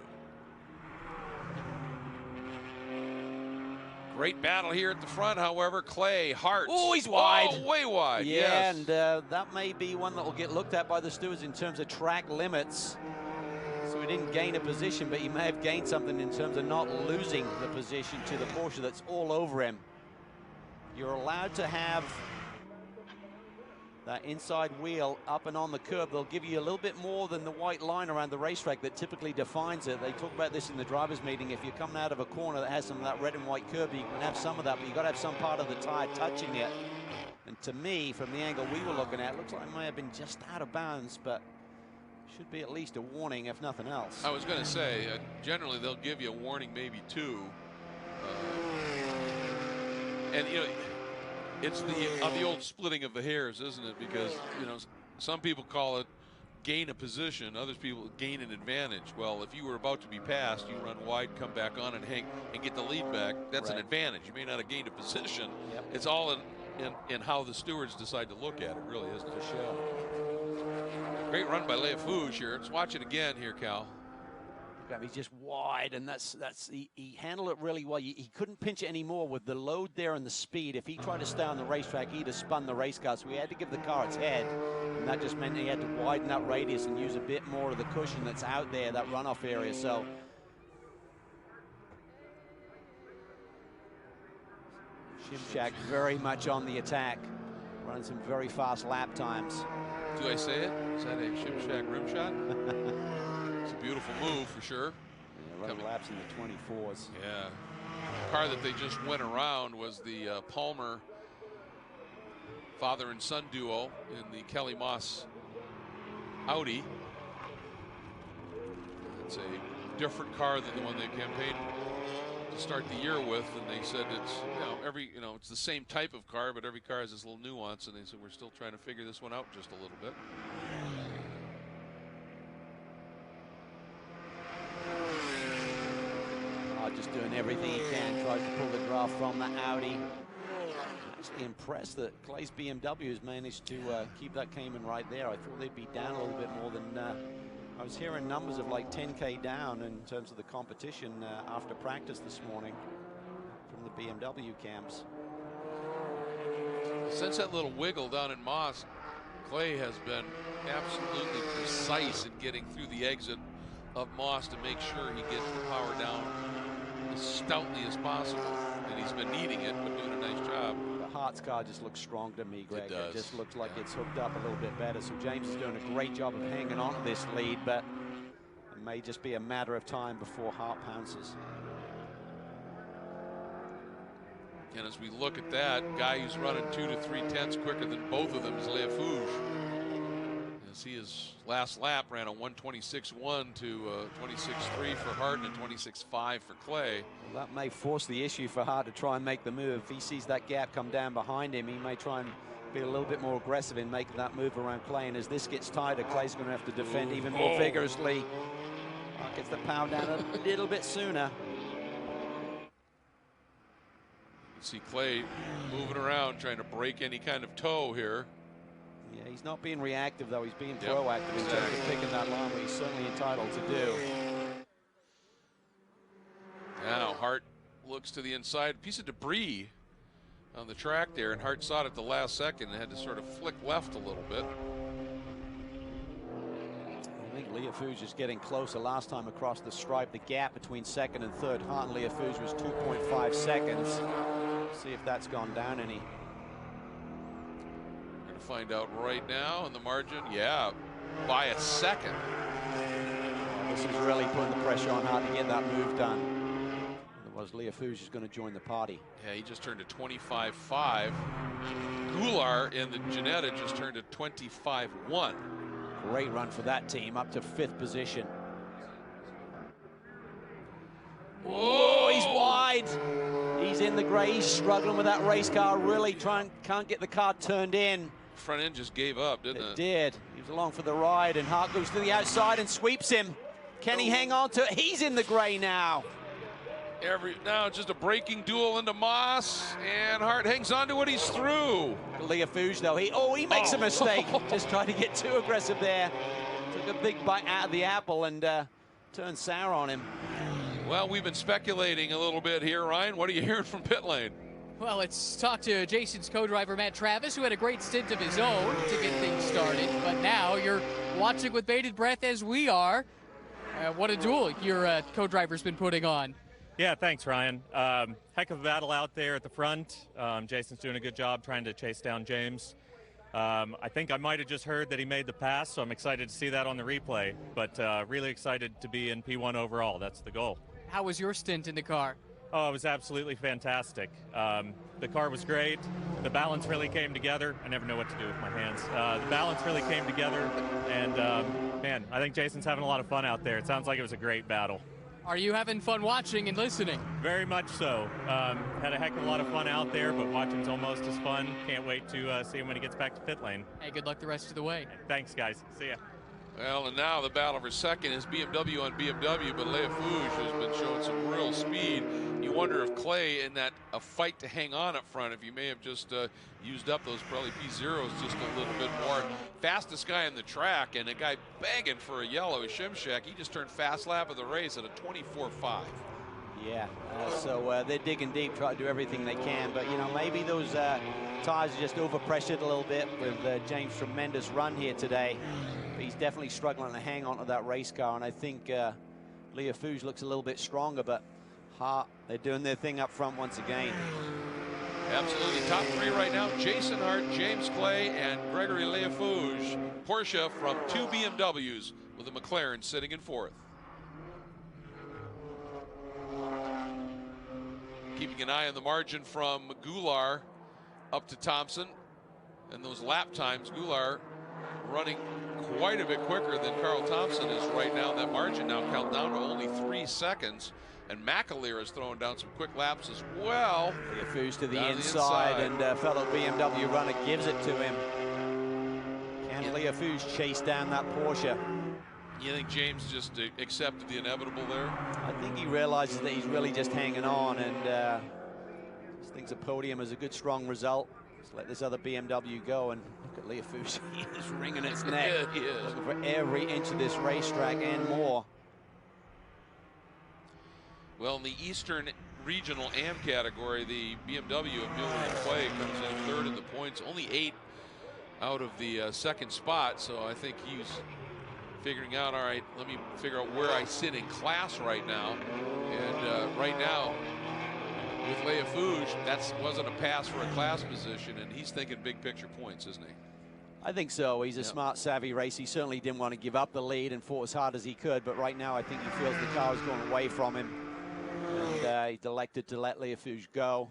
Great battle here at the front, however. Clay, Hart. Oh, he's wide. Oh, way wide. Yeah, yes. And that may be one that will get looked at by the stewards in terms of track limits. So he didn't gain a position, but he may have gained something in terms of not losing the position to the Porsche that's all over him. You're allowed to have that inside wheel up and on the curb. They'll give you a little bit more than the white line around the racetrack that typically defines it. They talk about this in the drivers' meeting. If you're coming out of a corner that has some of that red and white curb, you can have some of that, but you've got to have some part of the tire touching it. And to me, from the angle we were looking at, it looks like it may have been just out of bounds, but should be at least a warning, if nothing else. I was going to say, generally they'll give you a warning, maybe two. And, you know, it's the old splitting of the hairs, isn't it? Because, you know, some people call it gain a position, other people gain an advantage. Well, if you were about to be passed, you run wide, come back on and hang and get the lead back. That's an advantage. You may not have gained a position. Yep. It's all in how the stewards decide to look at it, really, isn't it? For sure. Great run by Liafouge here. Let's watch it again here, Cal. He's just wide, and he handled it really well. He couldn't pinch it anymore with the load there and the speed. If he tried to stay on the racetrack, he'd have spun the race car. So he had to give the car its head, and that just meant he had to widen that radius and use a bit more of the cushion that's out there, that runoff area. So Shimshak very much on the attack, running some very fast lap times. Do I say it? Is that a Shimshak rim shot? It's a beautiful move for sure. Yeah, running laps in the 24s. Yeah. The car that they just went around was the Palmer father and son duo in the Kelly Moss Audi. It's a different car than the one they campaigned to start the year with, and they said it's it's the same type of car, but every car has this little nuance, and they said we're still trying to figure this one out just a little bit. Just doing everything he can, tries to pull the draft from the Audi. Actually impressed that Clay's BMW has managed to keep that Cayman right there. I thought they'd be down a little bit more than I was hearing numbers of like 10K down in terms of the competition after practice this morning from the BMW camps. Since that little wiggle down in Moss, Clay has been absolutely precise in getting through the exit of Moss to make sure he gets the power down as stoutly as possible. And he's been needing it, but doing a nice job. The Hart's car just looks strong to me, Greg. It does. It just looks like it's hooked up a little bit better. So James is doing a great job of hanging on to this lead, but it may just be a matter of time before Hart pounces. And as we look at that, guy who's running 2 to 3 tenths quicker than both of them is Liafouge. As he his last lap ran a 1:26.1 to 26.3 for Hart and a 26.5 for Clay. Well, that may force the issue for Hart to try and make the move. If he sees that gap come down behind him, he may try and be a little bit more aggressive in making that move around Clay. And as this gets tighter, Clay's going to have to defend even more vigorously. Hart gets the power down a little bit sooner. You see Clay moving around, trying to break any kind of toe here. Yeah, he's not being reactive, though. He's being proactive in terms of picking that line, but he's certainly entitled to do. Now Hart looks to the inside. Piece of debris on the track there, and Hart saw it at the last second and had to sort of flick left a little bit. I think Liafouge is getting closer. Last time across the stripe, the gap between second and third, Hart and Liafouge was 2.5 seconds. See if that's gone down any. Find out right now in the margin. Yeah, by a second. This is really putting the pressure on Hart to get that move done. Otherwise, Liafouge is going to join the party. Yeah, he just turned to 25.5. Goulart in the Ginetta just turned to 25.1. Great run for that team, up to 5th position. Whoa! inside. He's in the gray. He's struggling with that race car. Really can't get the car turned in. Front end just gave up, didn't it? It did. He was along for the ride, and Hart goes to the outside and sweeps him. Can he hang on to it? He's in the gray now. Now it's just a breaking duel into Moss, and Hart hangs on to it. He's through. Leofouge, though, he makes a mistake. Just tried to get too aggressive there. Took a big bite out of the apple and turned sour on him. Well, we've been speculating a little bit here, Ryan. What are you hearing from pit lane? Well, let's talk to Jason's co-driver, Matt Travis, who had a great stint of his own to get things started. But now you're watching with bated breath as we are. What a duel your co-driver's been putting on. Yeah, thanks, Ryan. Heck of a battle out there at the front. Jason's doing a good job trying to chase down James. I think I might have just heard that he made the pass, so I'm excited to see that on the replay. But really excited to be in P1 overall. That's the goal. How was your stint in the car? Oh, it was absolutely fantastic. The car was great. The balance really came together. I never know what to do with my hands. The balance really came together, and man, I think Jason's having a lot of fun out there. It sounds like it was a great battle. Are you having fun watching and listening? Very much so. Had a heck of a lot of fun out there, but watching's almost as fun. Can't wait to see him when he gets back to pit lane. Hey, good luck the rest of the way. Thanks, guys. See ya. Well, and now the battle for second is BMW on BMW, but Leofouge has been showing some real speed. You wonder if Clay, in that a fight to hang on up front, if he may have just used up those Pirelli P0s just a little bit more. Fastest guy on the track, and a guy begging for a yellow, Shimshek. He just turned fast lap of the race at a 24.5. Yeah, so they're digging deep, trying to do everything they can. But, you know, maybe those tires are just overpressured a little bit with James' tremendous run here today. But he's definitely struggling to hang on to that race car. And I think Leofouge looks a little bit stronger, but Hart, they're doing their thing up front once again. Absolutely. Top three right now: Jason Hart, James Clay, and Gregory Leofouge. Porsche from two BMWs with a McLaren sitting in fourth. Keeping an eye on the margin from Goulart up to Thompson. And those lap times, Goulart running quite a bit quicker than Carl Thompson is right now. That margin now count down to only 3 seconds. And McAleer is throwing down some quick laps as well. Leofouge to the inside, and fellow BMW runner gives it to him. Can Leofouge chase down that Porsche? You think James just accepted the inevitable there? I think he realizes that he's really just hanging on, and just thinks a podium is a good, strong result. Just let this other BMW go, and look at Leofouge. He is wringing its neck. He is. Looking for every inch of this racetrack and more. Well, in the Eastern Regional AM category, the BMW of Miller and Clay comes in third in the points, only 8 out of the second spot. So I think he's figuring out, all right, let me figure out where I sit in class right now. And right now, with Leofouge, that wasn't a pass for a class position, and he's thinking big picture points, isn't he? I think so. He's a smart, savvy racer. He certainly didn't want to give up the lead and fought as hard as he could, but right now I think he feels the car is going away from him. And he's elected to let Leofouge go.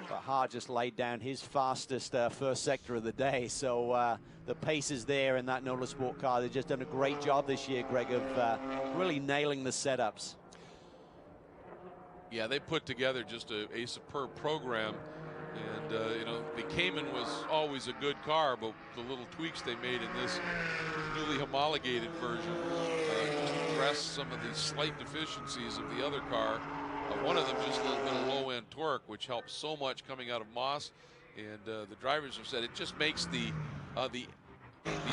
But Hart just laid down his fastest first sector of the day. So the pace is there in that Nola Sport car. They've just done a great job this year, Greg, of really nailing the setups. Yeah, they put together just a superb program. And, you know, the Cayman was always a good car, but the little tweaks they made in this newly homologated version just addressed some of the slight deficiencies of the other car. One of them just a little bit of low-end torque, which helps so much coming out of Moss. And the drivers have said it just makes the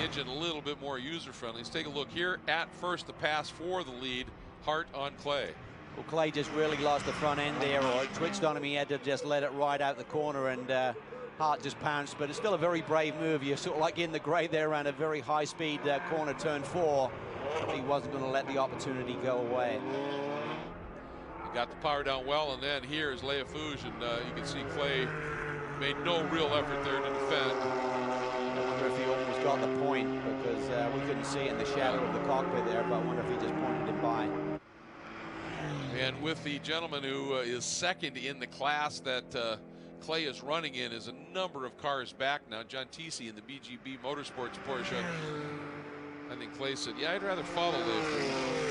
engine a little bit more user-friendly. Let's take a look here at first, the pass for the lead, Hart on Clay. Well, Clay just really lost the front end there, or it twitched on him. He had to just let it ride out the corner, and Hart just pounced. But it's still a very brave move. You're sort of like in the gray there around a very high-speed corner, turn 4. He wasn't going to let the opportunity go away. He got the power down well, and then here's Leofouge, and you can see Clay made no real effort there to defend. I wonder if he almost got the point, because we couldn't see it in the shadow of the cockpit there, but I wonder if he just pointed him by. And with the gentleman who is second in the class that Clay is running in is a number of cars back now. John Tisi in the BGB Motorsports Porsche. I think Clay said, yeah, I'd rather follow Leofouge.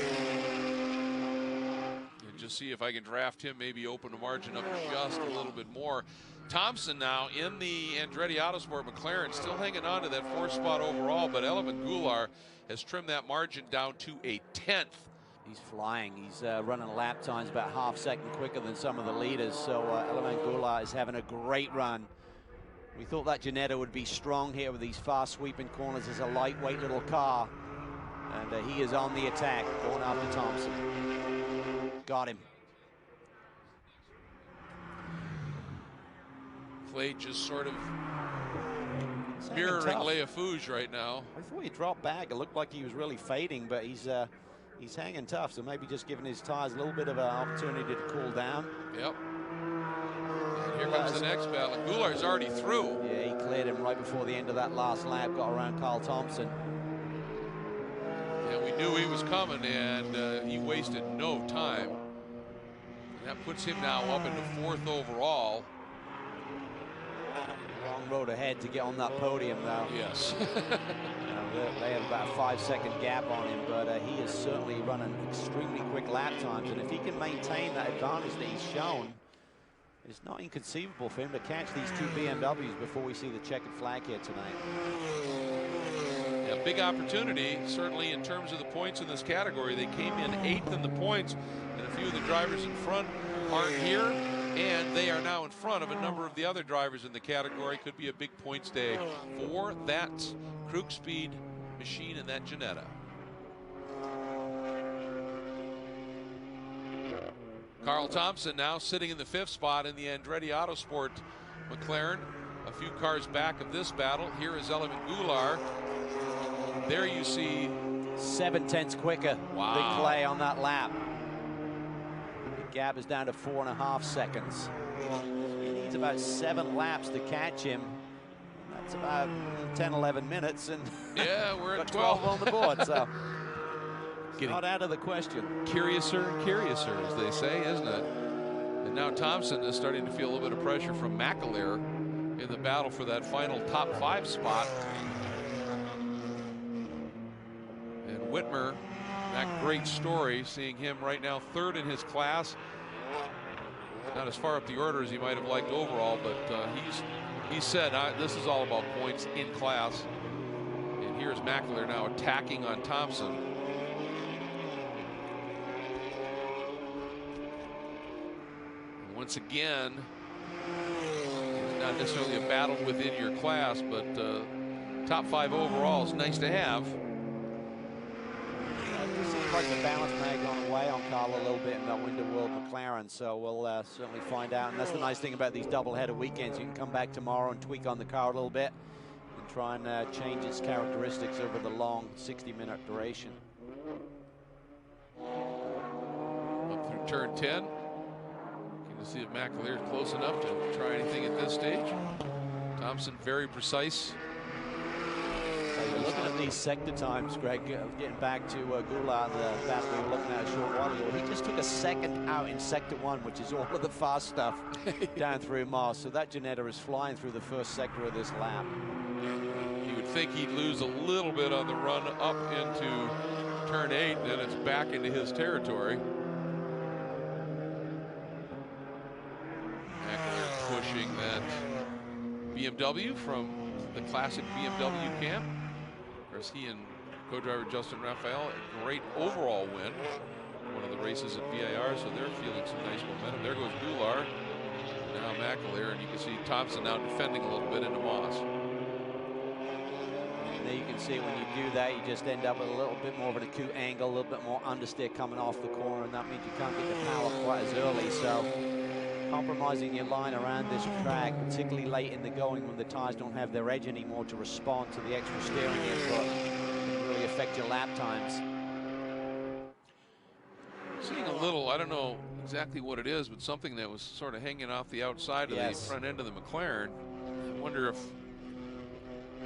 to see if I can draft him, maybe open the margin up just a little bit more. Thompson now in the Andretti Autosport McLaren, still hanging on to that 4th spot overall, but Goulart has trimmed that margin down to a 10th. He's flying. He's running lap times about half second quicker than some of the leaders. So Goulart is having a great run. We thought that Ginetta would be strong here with these fast sweeping corners as a lightweight little car. And he is on the attack, going after Thompson. Got him. Clay just sort of mirroring Leafouge right now. I thought he dropped back. It looked like he was really fading, but he's hanging tough. So maybe just giving his tires a little bit of an opportunity to cool down. Yep. And here comes the next battle. Goulart's already through. Yeah, he cleared him right before the end of that last lap. Got around Carl Thompson. Yeah, we knew he was coming, and he wasted no time. And that puts him now up into 4th overall. Long road ahead to get on that podium now. Yes. They have about a 5-second gap on him, but he is certainly running extremely quick lap times. And if he can maintain that advantage that he's shown, it's not inconceivable for him to catch these 2 BMWs before we see the checkered flag here tonight. Yeah, big opportunity, certainly in terms of the points in this category. They came in 8th in the points, and a few of the drivers in front aren't here, and they are now in front of a number of the other drivers in the category. Could be a big points day for that Krug Speed machine and that Ginetta. Carl Thompson now sitting in the 5th spot in the Andretti Autosport McLaren. A few cars back of this battle. Here is Goulart. There you see 7/10 quicker. Wow. Big Clay on that lap. The gap is down to 4.5 seconds. He needs about 7 laps to catch him. That's about 10-11 minutes, and yeah, we're at 12 on the board. So getting not out of the question. Curiouser and curiouser, as they say, isn't it? And now Thompson is starting to feel a little bit of pressure from McAleer in the battle for that final top 5 spot. And Whitmer, that great story, seeing him right now 3rd in his class. Not as far up the order as he might have liked overall, but he said, this is all about points in class. And here's McAleer now attacking on Thompson. And once again, it's not necessarily a battle within your class, but top 5 overall is nice to have. It seems like the balance may have gone away on Carl a little bit in that Winter World McLaren, so we'll certainly find out. And that's the nice thing about these double-header weekends. You can come back tomorrow and tweak on the car a little bit and try and change its characteristics over the long 60-minute duration. Up through turn 10. Can you see if McAleer is close enough to try anything at this stage? Thompson very precise. Looking at these sector times, Greg, getting back to Goulart, the battle we were looking at a short while ago, he just took a second out in sector 1, which is all of the fast stuff down through Mars. So that Ginetta is flying through the first sector of this lap. You would think he'd lose a little bit on the run up into turn 8, and then it's back into his territory. McAleer pushing that BMW from the classic BMW camp. Of course, he and co-driver Justin Raphael, a great overall win. One of the races at VIR, so they're feeling some nice momentum. There goes Goulart, now McAleer, and you can see Thompson now defending a little bit into Moss. And there you can see when you do that, you just end up with a little bit more of an acute angle, a little bit more understeer coming off the corner, and that means you can't get the power quite as early. So compromising your line around this track, particularly late in the going when the tires don't have their edge anymore to respond to the extra steering input, can really affect your lap times. Seeing a little, I don't know exactly what it is, but something that was sort of hanging off the outside of the front end of the McLaren. I wonder if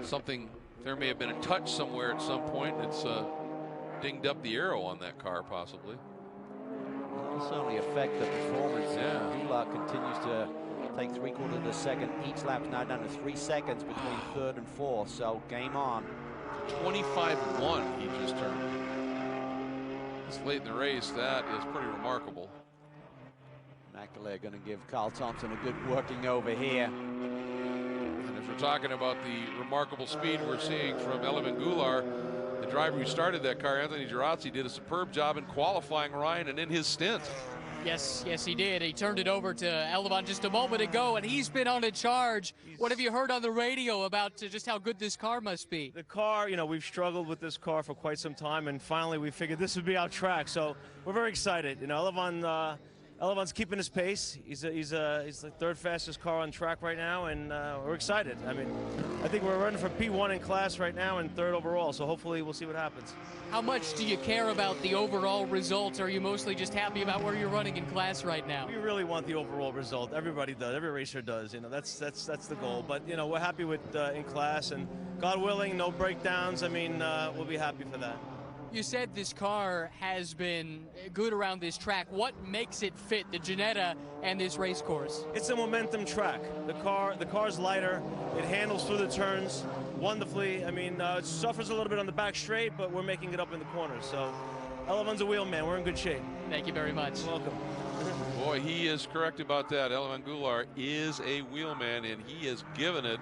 something, there may have been a touch somewhere at some point. It's dinged up the aero on that car, possibly. It'll certainly affect the performance. Goulart continues to take 3/4 of a second. Each lap's now down to 3 seconds between 3rd and 4th, so game on. 25-1 he just turned. This late in the race, that is pretty remarkable. McAleer going to give Carl Thompson a good working over here. And if we're talking about the remarkable speed we're seeing from Eleven Goulart, the driver who started that car, Anthony Girazzi, did a superb job in qualifying, Ryan, and in his stint. Yes, he did. He turned it over to Elevan just a moment ago, and he's been on a charge. What have you heard on the radio about just how good this car must be? The car, you know, we've struggled with this car for quite some time, and finally we figured this would be our track. So we're very excited. You know, Elevan's keeping his pace. He's the third fastest car on track right now, and we're excited. I mean, I think we're running for P1 in class right now and third overall, so hopefully we'll see what happens. How much do you care about the overall result, or are you mostly just happy about where you're running in class right now? We really want the overall result. Everybody does. Every racer does. You know, that's the goal. But you know, we're happy with in class, and God willing, no breakdowns. I mean, we'll be happy for that. You said this car has been good around this track. What makes it fit the Ginetta and this race course? It's a momentum track. The car's lighter. It handles through the turns wonderfully. I mean, it suffers a little bit on the back straight, but we're making it up in the corners. So, Elevan's a wheel man. We're in good shape. Thank you very much. You're welcome. Boy, he is correct about that. Eleven Goulart is a wheel man, and he has given it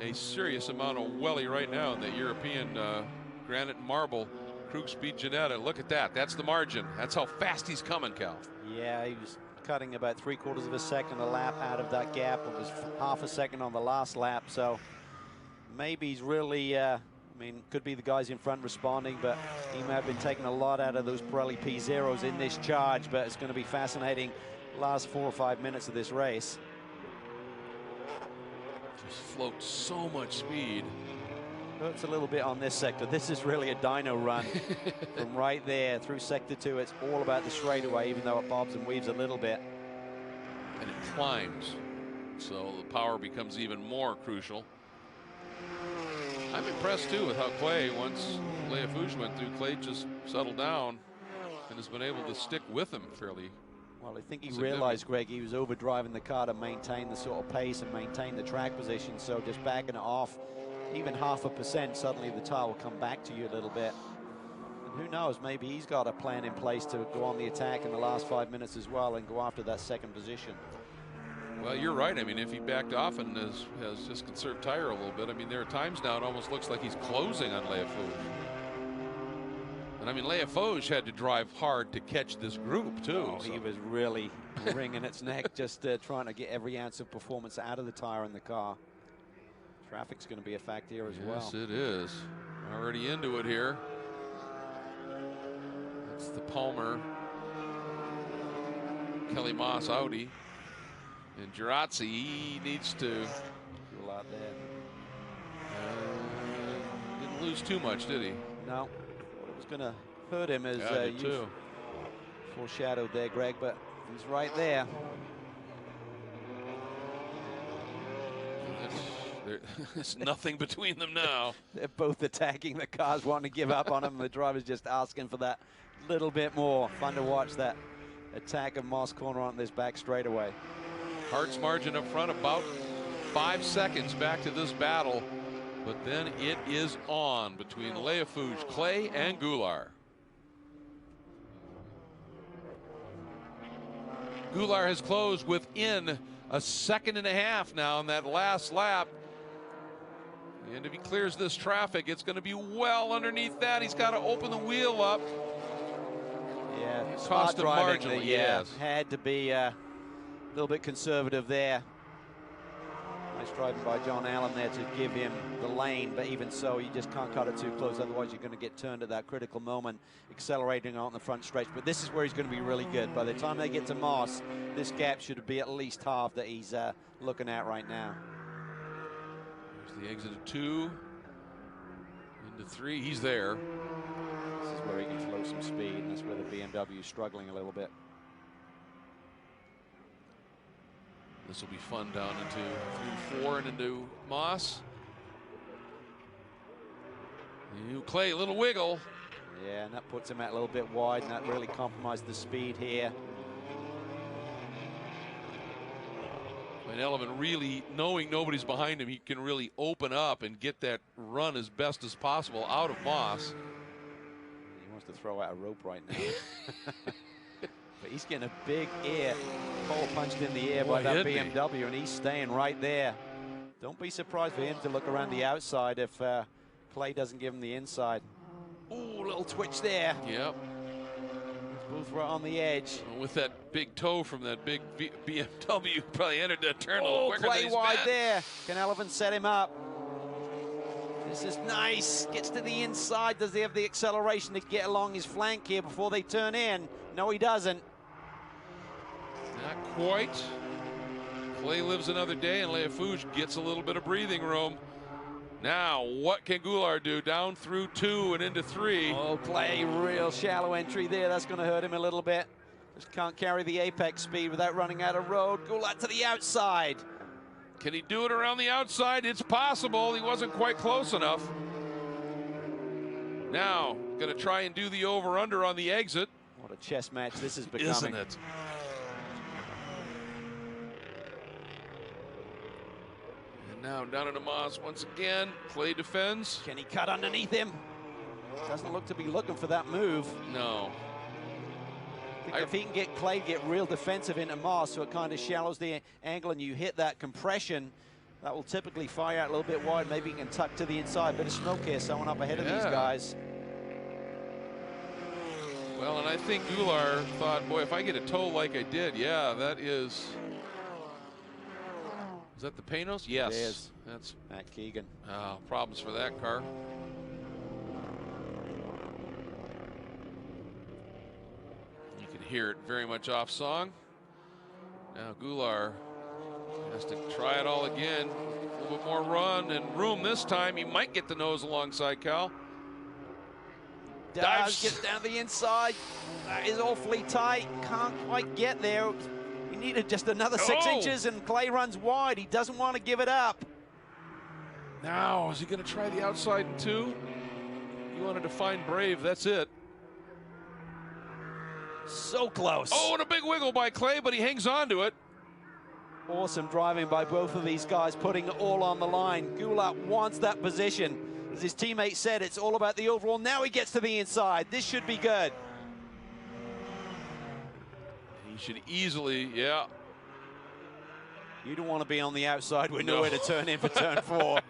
a serious amount of welly right now in the European granite and marble Krug Speed Ginetta. Look at that. That's the margin. That's how fast he's coming, Cal. Yeah, he was cutting about 3/4 of a second a lap out of that gap. It was half a second on the last lap. So maybe he's really, I mean, could be the guys in front responding, but he may have been taking a lot out of those Pirelli P0s in this charge. But it's going to be fascinating last 4 or 5 minutes of this race. Just floats so much speed. Hurts a little bit on this sector. This is really a dyno run from right there through sector 2. It's all about the straightaway, even though it bobs and weaves a little bit. And it climbs, so the power becomes even more crucial. I'm impressed too with how Clay, once Leafouche went through, Clay just settled down and has been able to stick with him fairly. Well, I think he realized, Greg, he was overdriving the car to maintain the sort of pace and maintain the track position. So just backing it off even 0.5%, suddenly the tire will come back to you a little bit. And who knows, maybe he's got a plan in place to go on the attack in the last 5 minutes as well and go after that second position. Well, you're right. I mean, if he backed off and has just conserved tire a little bit, I mean, there are times now it almost looks like he's closing on Leafouche. And I mean, Leafouche had to drive hard to catch this group too. Oh, he was really wringing its neck, just trying to get every ounce of performance out of the tire in the car. Traffic's going to be a factor here as well. Yes, it is. Already into it here. That's the Palmer, Kelly Moss Audi. And Girazzi, he needs to do a lot there. Didn't lose too much, did he? No. It was going to hurt him, as you foreshadowed there, Greg, but he's right there. There's nothing between them now. They're both attacking the cars, wanting to give up on them. The driver's just asking for that little bit more. Fun to watch that attack of Moss corner on this back straightaway. Hart's margin up front, about 5 seconds back to this battle. But then it is on between Leafouche, Clay, and Goulart. Goulart has closed within a 1.5 seconds now in that last lap. And if he clears this traffic, it's going to be well underneath that. He's got to open the wheel up. Yeah, cost him marginally, yes. Had to be a little bit conservative there. Nice driving by John Allen there to give him the lane, but even so, you just can't cut it too close, otherwise you're going to get turned at that critical moment, accelerating on the front stretch. But this is where he's going to be really good. By the time they get to Moss, this gap should be at least half that he's looking at right now. There's the exit of 2 into 3. He's there. This is where he can flow some speed, and that's where the BMW is struggling a little bit. This will be fun down into through 4 and into Moss. New Clay, a little wiggle. Yeah, and that puts him out a little bit wide, and that really compromised the speed here. And Eleven really, knowing nobody's behind him, he can really open up and get that run as best as possible out of Moss. He wants to throw out a rope right now. But he's getting a big hole punched in the air by Boy, that hit me. BMW, and he's staying right there. Don't be surprised for him to look around the outside if Clay doesn't give him the inside. Ooh, little twitch there. Yep. Both right on the edge. With that big toe from that big BMW, probably entered that turn a little quicker Clay than he's wide been. there. Can Elevon set him up? This is nice. Gets to the inside. Does he have the acceleration to get along his flank here before they turn in? No, he doesn't. Not quite. Clay lives another day, and Leafouche gets a little bit of breathing room. Now, what can Goulart do? Down through 2 and into 3. Oh, Clay, real shallow entry there. That's going to hurt him a little bit. Just can't carry the apex speed without running out of road. Goulart to the outside. Can he do it around the outside? It's possible. He wasn't quite close enough. Now, going to try and do the over-under on the exit. What a chess match this is becoming. Isn't it? And now down into Moss once again. Clay defends. Can he cut underneath him? Doesn't look to be looking for that move. No. I think if he can get Clay, get real defensive into Moss, so it kind of shallows the angle and you hit that compression, that will typically fire out a little bit wide. Maybe he can tuck to the inside. Bit of smoke here, someone up ahead of these guys. Well, and I think Goulart thought, boy, if I get a toe like I did, yeah, that is. Is that the Panos? Yes. It is. That's Matt Keegan. Oh, problems for that car. You can hear it very much off song. Now Goulart has to try it all again. A little bit more run and room this time. He might get the nose alongside Cal. Dives, gets down the inside. That is awfully tight. Can't quite get there. He needed just another 6 inches, and Clay runs wide. He doesn't want to give it up. Now, is he going to try the outside in 2? He wanted to find Brave. That's it. So close. Oh, and a big wiggle by Clay, but he hangs on to it. Awesome driving by both of these guys, putting it all on the line. Goulart wants that position. As his teammate said, it's all about the overall. Now he gets to the inside. This should be good. He should easily, yeah. You don't want to be on the outside with nowhere to turn in for turn 4.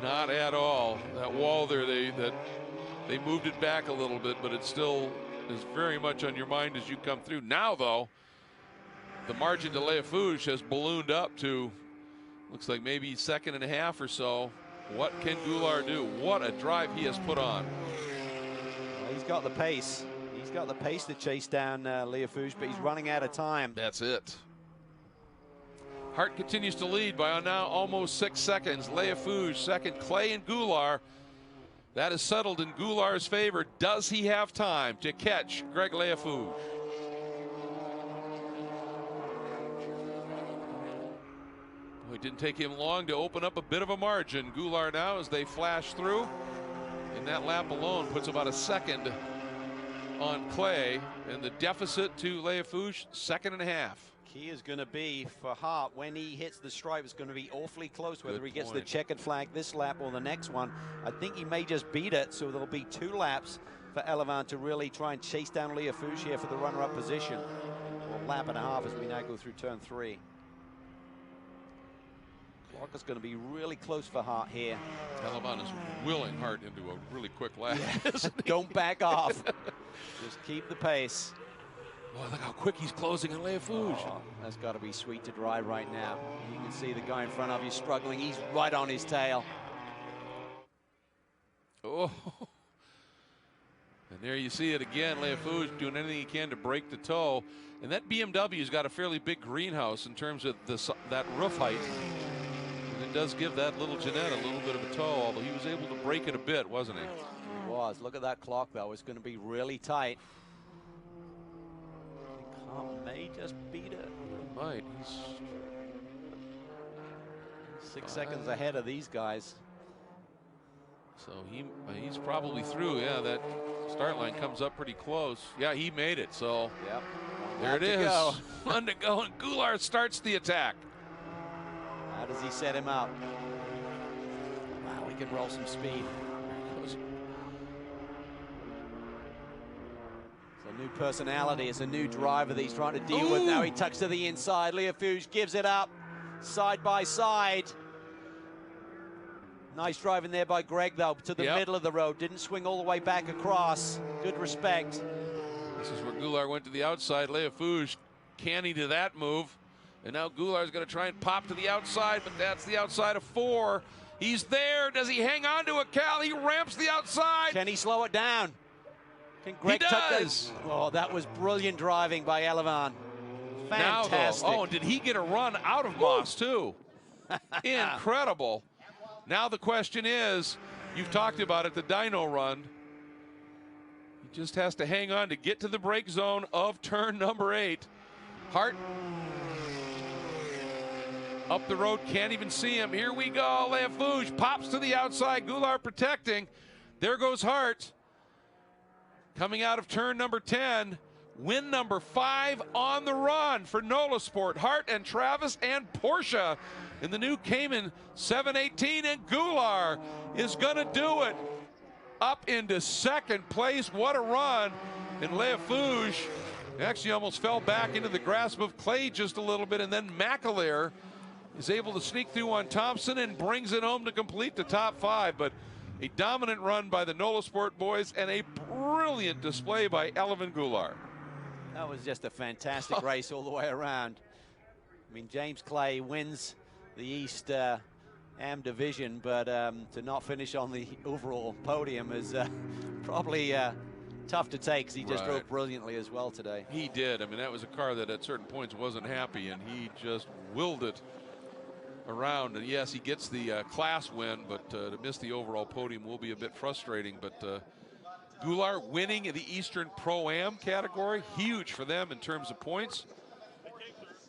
Not at all. That wall there, they moved it back a little bit, but it still is very much on your mind as you come through. Now, though, the margin to Leafouche has ballooned up to, looks like maybe 1.5 seconds or so. What can Goulart do? What a drive he has put on. Well, he's got the pace. He's got the pace to chase down Leafouche, but he's running out of time. That's it. Hart continues to lead by now almost 6 seconds. Leafouche second. Clay and Goulart. That is settled in Goulart's favor. Does he have time to catch Greg Leafouche? It didn't take him long to open up a bit of a margin. Goulart now, as they flash through, in that lap alone, puts about 1 second on Clay, and the deficit to Leafouche, 1.5 seconds. Key is going to be for Hart when he hits the stripe. It's going to be awfully close whether Good he gets the point. checkered flag this lap or the next one. I think he may just beat it, so there'll be 2 laps for Elevon to really try and chase down Leafouche here for the runner-up position. Or a lap and a half as we now go through turn 3. Clock is going to be really close for Hart here. Elevon is willing Hart into a really quick lap. Yes. Don't back off. Just keep the pace. Boy, look how quick he's closing on Leafouche. Oh, that's got to be sweet to drive right now. You can see the guy in front of you struggling. He's right on his tail. Oh. And there you see it again. Leafouche doing anything he can to break the toe. And that BMW's got a fairly big greenhouse in terms of that roof height. And it does give that little Jeanette a little bit of a toe, although he was able to break it a bit, wasn't he? He was. Look at that clock, though. It's going to be really tight. Hart may just beat it. He might. He's 6 seconds ahead of these guys. So he's probably through. Yeah, that start line comes up pretty close. Yeah, he made it. So yep. There it is. One to go, and Goulart starts the attack. How does he set him up? Wow, he can roll some speed. It's a New personality. It's a new driver that he's trying to deal with. Now he tucks to the inside. Leofouge gives it up. Side by side. Nice driving there by Greg, though, to the middle of the road. Didn't swing all the way back across. Good respect. This is where Goulart went to the outside. Leofouge canny to that move. And now Goulart's going to try and pop to the outside, but that's the outside of 4. He's there. Does he hang on to it, Cal? He ramps the outside. Can he slow it down? Can Greg he does. Oh, that was brilliant driving by Elevan. Fantastic. Now, did he get a run out of Moss, too? Incredible. Now the question is, you've talked about it, the dyno run. He just has to hang on to get to the brake zone of turn number 8. Hart up the road, can't even see him. Here we go. Leofouge pops to the outside. Goulart protecting. There goes Hart. Coming out of turn number 10. Win number 5 on the run for NOLA Sport. Hart and Travis and Porsche in the new Cayman 718. And Goulart is going to do it. Up into second place. What a run. And Leofouge actually almost fell back into the grasp of Clay just a little bit. And then McAleer is able to sneak through on Thompson and brings it home to complete the top 5. But a dominant run by the NOLA Sport boys and a brilliant display by Elevan Goulart. That was just a fantastic race all the way around. I mean, James Clay wins the East AM division, but to not finish on the overall podium is probably tough to take, because he just drove brilliantly as well today. He did. I mean, that was a car that at certain points wasn't happy, and he just willed it around. And yes, he gets the class win, but to miss the overall podium will be a bit frustrating. But Goulart winning the Eastern Pro-Am category, huge for them in terms of points.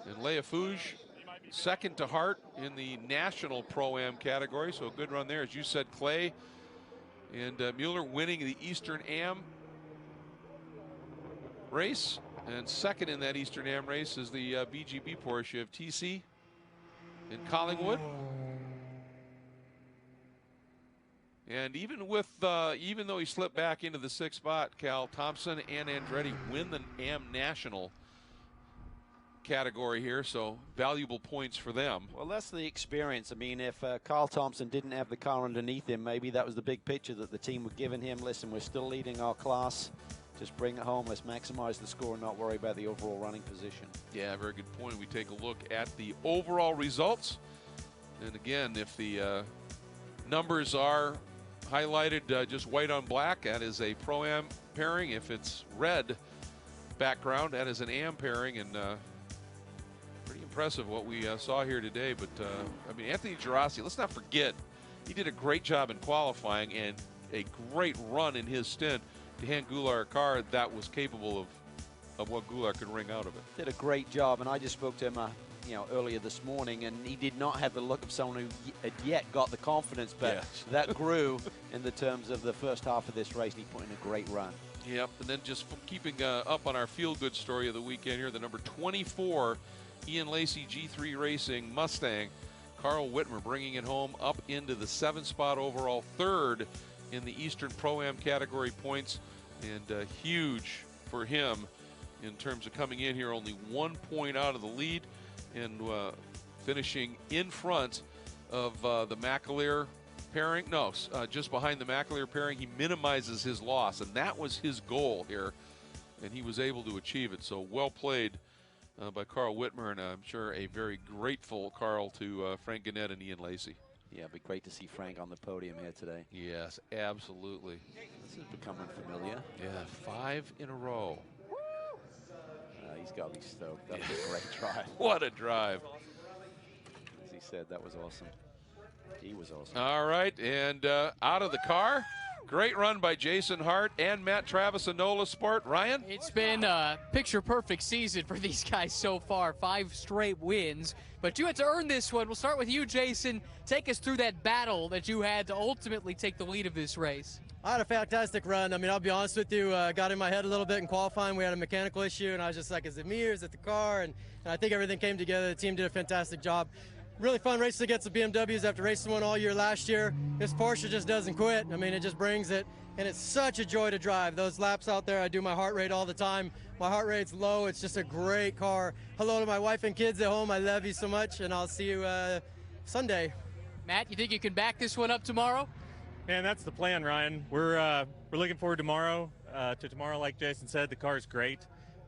And Leofouge second to Hart in the National Pro-Am category, so a good run there. As you said, Clay and Mueller winning the Eastern Am race. And second in that Eastern Am race is the BGB Porsche of TC in Collingwood. And even with even though he slipped back into the 6th spot, Cal, Thompson and Andretti win the AM National category here, so valuable points for them. Well, that's the experience. I mean, if Carl Thompson didn't have the car underneath him, maybe that was the big picture that the team were giving him. Listen, we're still leading our class. Just bring it home. Let's maximize the score and not worry about the overall running position. Yeah, very good point. We take a look at the overall results. And again, if the numbers are highlighted just white on black, that is a Pro-Am pairing. If it's red background, that is an Am pairing. And pretty impressive what we saw here today. But I mean, Anthony Girassi, let's not forget, he did a great job in qualifying and a great run in his stint to hand Goulart a car that was capable of what Goulart could wring out of it. Did a great job, and I just spoke to him earlier this morning, and he did not have the look of someone who had yet got the confidence, but that grew in the terms of the first half of this race, and he put in a great run. Yep, and then just keeping up on our feel-good story of the weekend here, the number 24 Ian Lacey G3 Racing Mustang, Carl Whitmer bringing it home up into the 7th spot overall, 3rd in the Eastern Pro-Am category points, and huge for him in terms of coming in here only 1 point out of the lead and finishing in front of the McAleer pairing. No, just behind the McAleer pairing. He minimizes his loss, and that was his goal here, and he was able to achieve it. So well played by Carl Whitmer, and I'm sure a very grateful Carl to Frank Gannett and Ian Lacey. Yeah, it'd be great to see Frank on the podium here today. Yes, absolutely. This is becoming familiar. Yeah, 5 in a row. He's got to be stoked. That was a great drive. What a drive. As he said, that was awesome. He was awesome. All right, and out of the car. Great run by Jason Hart and Matt Travis of NOLA Sport. Ryan? It's been a picture-perfect season for these guys so far. 5 straight wins. But you had to earn this one. We'll start with you, Jason. Take us through that battle that you had to ultimately take the lead of this race. I had a fantastic run. I mean, I'll be honest with you, got in my head a little bit in qualifying. We had a mechanical issue, and I was just like, is it me or is it the car? And I think everything came together. The team did a fantastic job. Really fun race against the BMWs after racing one all year last year. This Porsche just doesn't quit. I mean, it just brings it. and it's such a joy to drive. Those laps out there, I do my heart rate all the time. My heart rate's low. It's just a great car. Hello to my wife and kids at home. I love you so much, and I'll see you Sunday. Matt, you think you can back this one up tomorrow? Man, that's the plan, Ryan. We're looking forward tomorrow. Like Jason said, the car's great.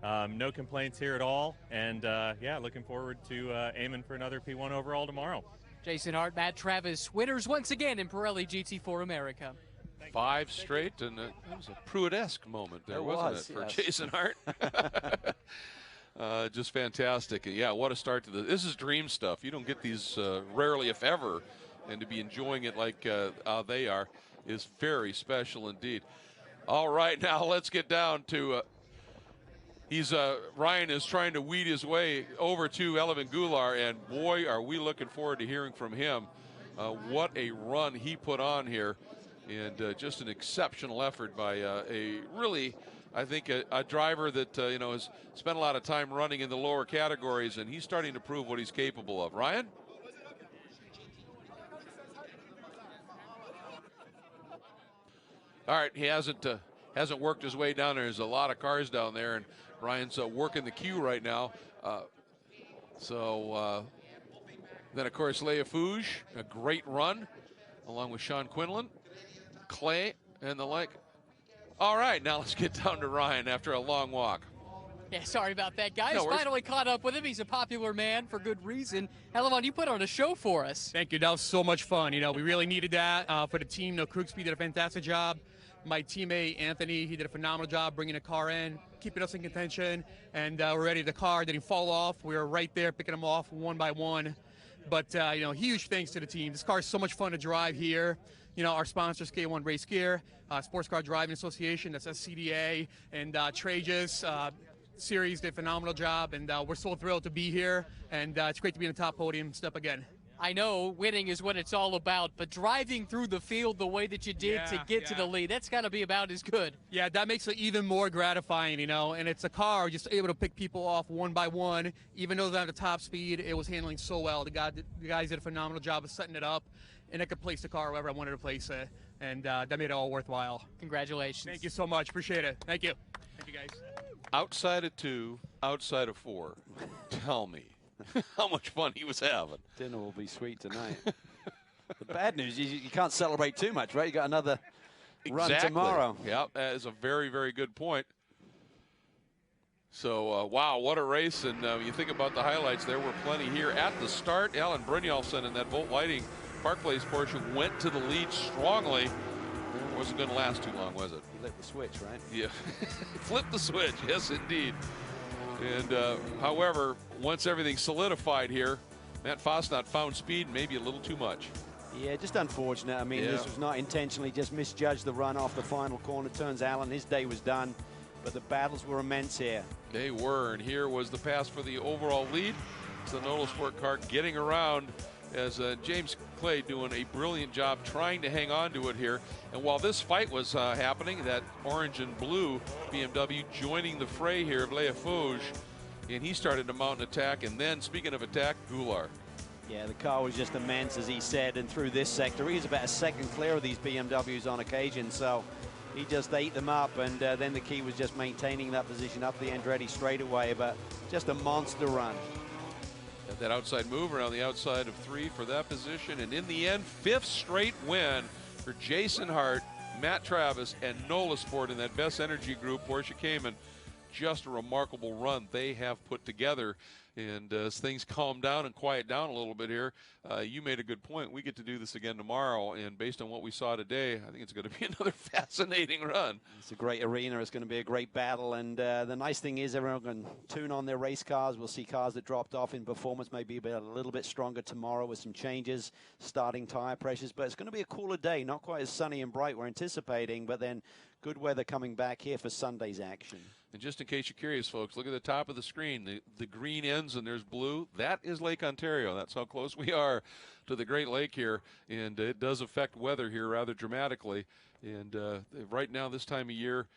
No complaints here at all, and yeah, looking forward to aiming for another P1 overall tomorrow. Jason Hart, Matt Travis, winners once again in Pirelli GT4 America. 5 straight, and it was a Pruitt-esque moment there, wasn't it, for Jason Hart? Just fantastic. And yeah, what a start to this is dream stuff. You don't get these rarely, if ever, and to be enjoying it like they are is very special indeed. All right, now let's get down to Ryan is trying to weed his way over to Elvin Goulart, and boy, are we looking forward to hearing from him. What a run he put on here, and just an exceptional effort by a really, I think, a driver that has spent a lot of time running in the lower categories, and he's starting to prove what he's capable of. Ryan? All right, he hasn't worked his way down there. There's a lot of cars down there, and Ryan's working the queue right now. Then, of course, Leia Fouge, a great run, along with Sean Quinlan, Clay, and the like. All right, now let's get down to Ryan after a long walk. Yeah, sorry about that, guys. No worries. Finally caught up with him. He's a popular man for good reason. Elvin, you put on a show for us. Thank you. That was so much fun. We really needed that for the team. Krooksby did a fantastic job. My teammate, Anthony, he did a phenomenal job bringing the car in, keeping us in contention, and we're ready. The car didn't fall off. We were right there picking them off one by one. But, huge thanks to the team. This car is so much fun to drive here. Our sponsors, K1 Race Gear, Sports Car Driving Association, that's SCDA, and Trajas Series did a phenomenal job, and we're so thrilled to be here, and it's great to be in the top podium step again. I know winning is what it's all about, but driving through the field the way that you did to get to the lead, that's got to be about as good. Yeah, that makes it even more gratifying, and it's a car just able to pick people off one by one. Even though they're at the top speed, it was handling so well. The guys did a phenomenal job of setting it up, and I could place the car wherever I wanted to place it, and that made it all worthwhile. Congratulations. Thank you so much. Appreciate it. Thank you. Thank you, guys. Outside of 2, outside of 4, tell me how much fun he was having. Dinner will be sweet tonight. The bad news is you can't celebrate too much, right? You got another run tomorrow. Yeah, that is a very, very good point. So, wow, what a race. And you think about the highlights, there were plenty here. At the start, Alan Brynjolfsson in that Volt Lighting Park Place Porsche went to the lead strongly. It wasn't going to last too long, was it? He lit the switch, right? Yeah, flipped the switch, yes, indeed. And, however, once everything solidified here, Matt Fassnacht found speed, maybe a little too much. Yeah, just unfortunate. I mean, this was not intentionally, just misjudged the run off the final corner. Turns Alan, his day was done, but the battles were immense here. They were, and here was the pass for the overall lead. It's the Autosport car getting around as James Clay doing a brilliant job trying to hang on to it here. And while this fight was happening, that orange and blue BMW joining the fray here of Leia Fouge, and he started to mount an attack. And then, speaking of attack, Goulart. Yeah, the car was just immense, as he said, and through this sector, he was about a second clear of these BMWs on occasion, so he just ate them up, and then the key was just maintaining that position up the Andretti straightaway, but just a monster run. Got that outside move around the outside of 3 for that position, and in the end, 5th straight win for Jason Hart, Matt Travis, and Nola Sport in that Best Energy Group Porsche Cayman. Just a remarkable run they have put together. And as things calm down and quiet down a little bit here, you made a good point. We get to do this again tomorrow, and based on what we saw today, I think it's going to be another fascinating run. It's a great arena. It's going to be a great battle, and the nice thing is everyone can tune on their race cars. We'll see cars that dropped off in performance, maybe a little bit stronger tomorrow with some changes, starting tire pressures, but it's going to be a cooler day, not quite as sunny and bright we're anticipating, but then good weather coming back here for Sunday's action. And just in case you're curious, folks, look at the top of the screen. The green ends and there's blue. That is Lake Ontario. That's how close we are to the Great Lake here. And it does affect weather here rather dramatically. And right now, this time of year,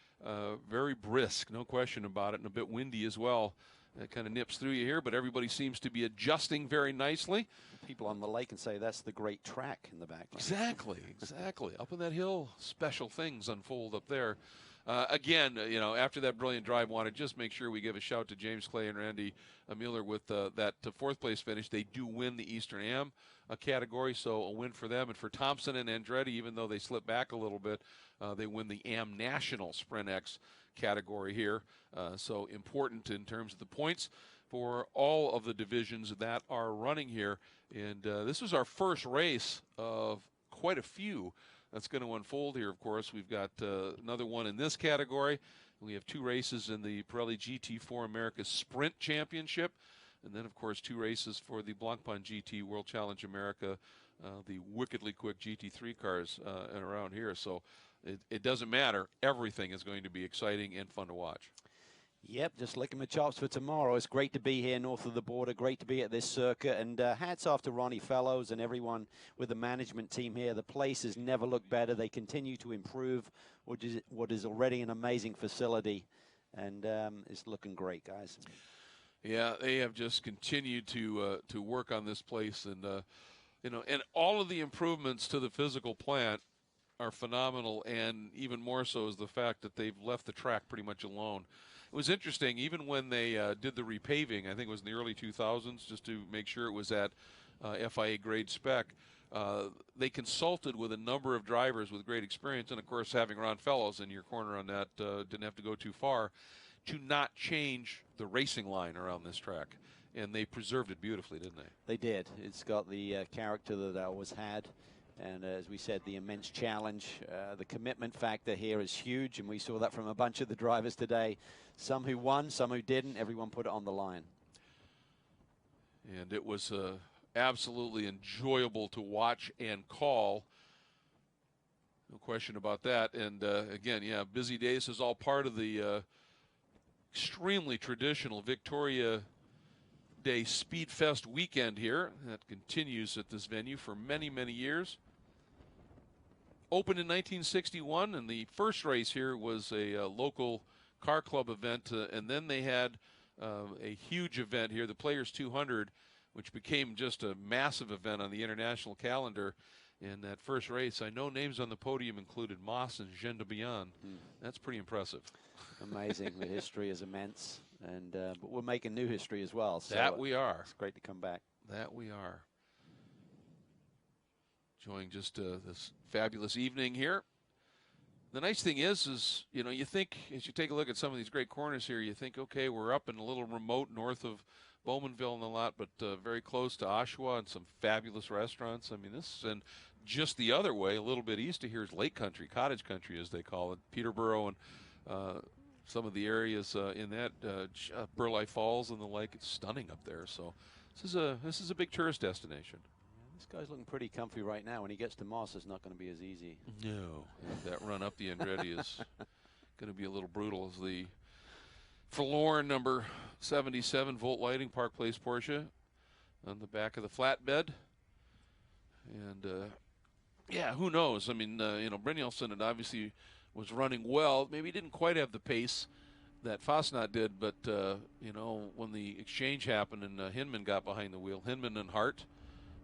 very brisk, no question about it, and a bit windy as well. It kind of nips through you here, but everybody seems to be adjusting very nicely. People on the lake can say that's the great track in the background. Exactly, exactly. Up on that hill, special things unfold up there. Again, after that brilliant drive, want to just make sure we give a shout to James Clay and Randy Mueller with that fourth place finish. They do win the Eastern Am category, so a win for them. And for Thompson and Andretti, even though they slip back a little bit, they win the Am National Sprint X category here. So important in terms of the points for all of the divisions that are running here. And this was our first race of quite a few that's going to unfold here. Of course, we've got another one in this category. We have 2 races in the Pirelli GT4 America Sprint Championship. And then, of course, 2 races for the Blancpain GT World Challenge America, the wickedly quick GT3 cars around here. So it doesn't matter. Everything is going to be exciting and fun to watch. Yep, just licking my chops for tomorrow. It's great to be here north of the border. Great to be at this circuit. And hats off to Ronnie Fellows and everyone with the management team here. The place has never looked better. They continue to improve what is already an amazing facility. And it's looking great, guys. Yeah, they have just continued to work on this place. And, and all of the improvements to the physical plant are phenomenal. And even more so is the fact that they've left the track pretty much alone. It was interesting, even when they did the repaving, I think it was in the early 2000s, just to make sure it was at FIA grade spec, they consulted with a number of drivers with great experience, and of course having Ron Fellows in your corner on that didn't have to go too far, to not change the racing line around this track. And they preserved it beautifully, didn't they? They did. It's got the character that it always had. And as we said, the immense challenge, the commitment factor here is huge, and we saw that from a bunch of the drivers today. Some who won, some who didn't. Everyone put it on the line. And it was absolutely enjoyable to watch and call. No question about that. And again, yeah, busy days is all part of the extremely traditional Victoria Day Speed Fest weekend here. That continues at this venue for many, many years. Opened in 1961, and the first race here was a local car club event, and then they had a huge event here, the Players 200, which became just a massive event on the international calendar. In that first race, I know names on the podium included Moss and Jean de Bian. That's pretty impressive. Amazing. The history is immense, and but we're making new history as well. So that we are. It's great to come back. That we are. Enjoying just this fabulous evening here. The nice thing is, you think, as you take a look at some of these great corners here, you think, okay, we're up in a little remote north of Bowmanville and a lot, but very close to Oshawa and some fabulous restaurants. I mean, this, and just the other way, a little bit east of here is Lake Country, Cottage Country, as they call it, Peterborough and some of the areas in that, Burleigh Falls and the like. It's stunning up there. So this is a big tourist destination. This guy's looking pretty comfy right now. When he gets to Moss, it's not going to be as easy. No, that run up the Andretti is going to be a little brutal. As the forlorn number 77 Volt Lighting Park Place Porsche on the back of the flatbed. And, yeah, who knows? I mean, Brynjolfsson had obviously was running well. Maybe he didn't quite have the pace that Fassnacht did, but, when the exchange happened and Hinman got behind the wheel, Hinman and Hart,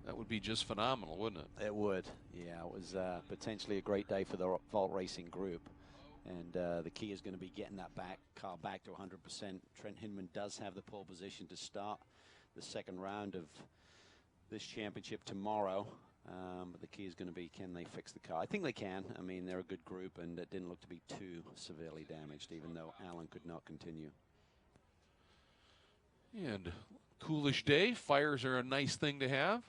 that would be just phenomenal, wouldn't it? It would. Yeah, it was potentially a great day for the Volt Racing group. And the key is going to be getting that car back to 100%. Trent Hinman does have the pole position to start the second round of this championship tomorrow. But the key is going to be, can they fix the car? I think they can. I mean, they're a good group, and it didn't look to be too severely damaged, even though Allen could not continue. And coolish day. Fires are a nice thing to have.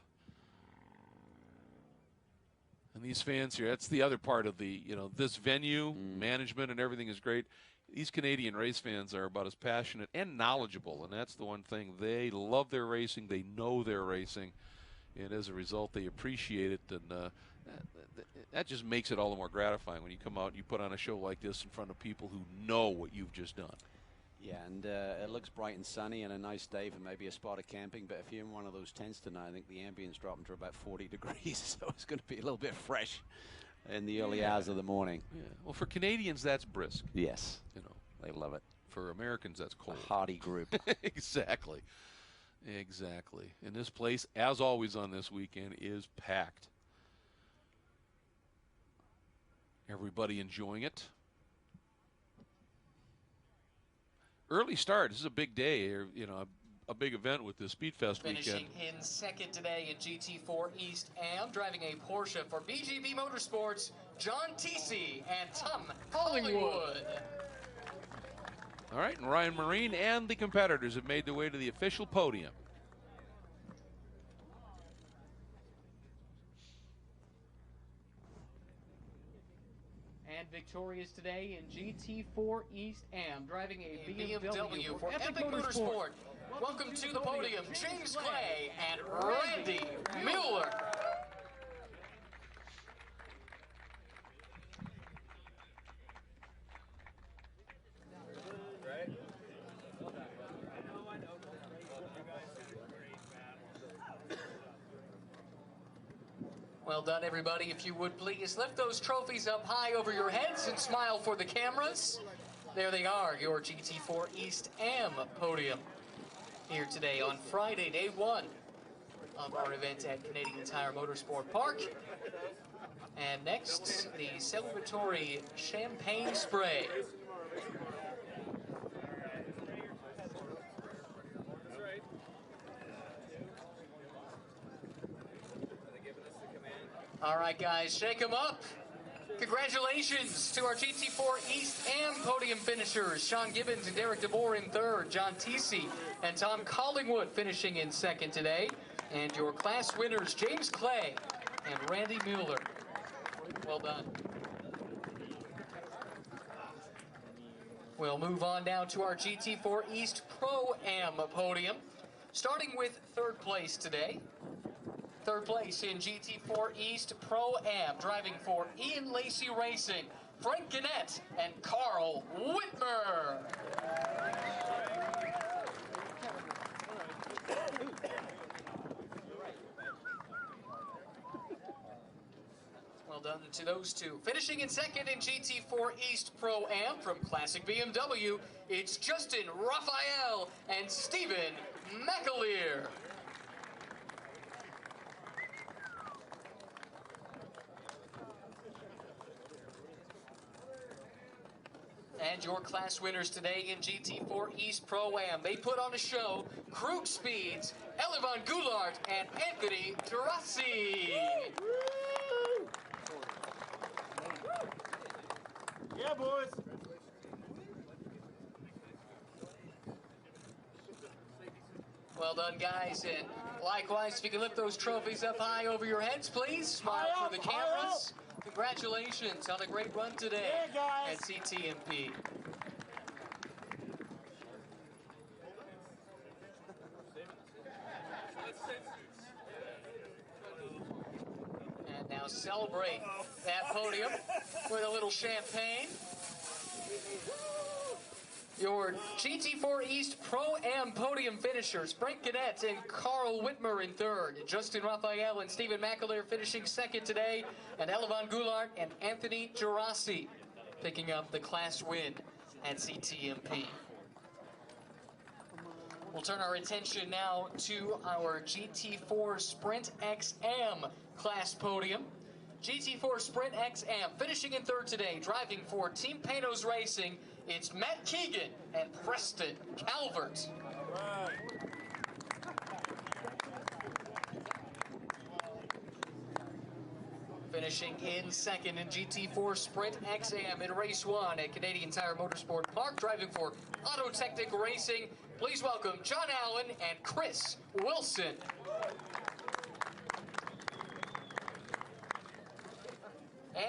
And these fans here, that's the other part of the, this venue, management and everything is great. These Canadian race fans are about as passionate and knowledgeable, and that's the one thing. They love their racing. They know their racing. And as a result, they appreciate it. And that just makes it all the more gratifying when you come out and you put on a show like this in front of people who know what you've just done. Yeah, and it looks bright and sunny and a nice day for maybe a spot of camping. But if you're in one of those tents tonight, I think the ambience dropping to about 40 degrees. So it's going to be a little bit fresh in the early hours of the morning. Yeah. Well, for Canadians, that's brisk. Yes. They love it. For Americans, that's cold. Hardy group. Exactly. Exactly. And this place, as always on this weekend, is packed. Everybody enjoying it. Early start. This is a big day, you know, a big event with the Speedfest weekend. Finishing in second today in GT4 East Am, driving a Porsche for BGB Motorsports, John Teesey and Tom Collingwood. All right, and Ryan Marine and the competitors have made their way to the official podium. And victorious today in GT4 East Am, driving a BMW for Epic Motorsport. Welcome to the podium, James Clay and Randy Mueller. Well done, everybody. If you would please lift those trophies up high over your heads and smile for the cameras. There they are, your GT4 East Am podium. Here today on Friday, day one of our event at Canadian Tire Motorsport Park. And next, the celebratory champagne spray. All right, guys, shake them up. Congratulations to our GT4 East Am podium finishers, Sean Gibbons and Derek DeBoer in third, John Teesey and Tom Collingwood finishing in second today, and your class winners, James Clay and Randy Mueller. Well done. We'll move on now to our GT4 East Pro-Am podium, starting with third place today. Third place in GT4 East Pro-Am, driving for Ian Lacey Racing, Frank Gannett and Carl Whitmer. Well done to those two. Finishing in second in GT4 East Pro-Am from Classic BMW, it's Justin Raphael and Stephen McAleer. And your class winners today in GT4 East Pro-Am. They put on a show, Krug Speeds, Elevan Goulart, and Anthony Terrassi. Yeah, boys. Well done, guys. And likewise, if you can lift those trophies up high over your heads, please. Smile for the cameras. Congratulations on a great run today at CTMP. And now celebrate that podium with a little champagne. Your GT4 East Pro-Am podium finishers, Frank Gannett and Carl Whitmer in third, Justin Raphael and Stephen McAleer finishing second today, and Elevan Goulart and Anthony Terrassi picking up the class win at CTMP. We'll turn our attention now to our GT4 Sprint XM class podium. GT4 Sprint XM finishing in third today, driving for Team Panos Racing. It's Matt Keegan and Preston Calvert. Finishing in second in GT4 Sprint XM in race one at Canadian Tire Motorsport Park, driving for Autotechnic Racing. Please welcome John Allen and Chris Wilson.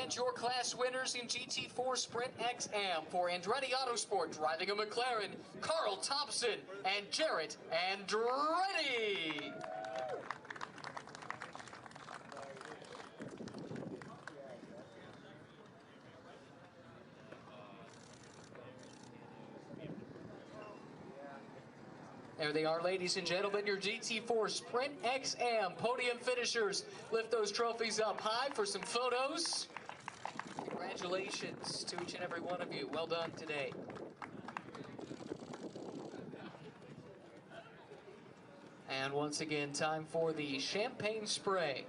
And your class winners in GT4 Sprint XM for Andretti Autosport, driving a McLaren, Carl Thompson and Jarrett Andretti. There they are, ladies and gentlemen, your GT4 Sprint XM podium finishers. Lift those trophies up high for some photos. Congratulations to each and every one of you. Well done today. And once again, time for the champagne spray.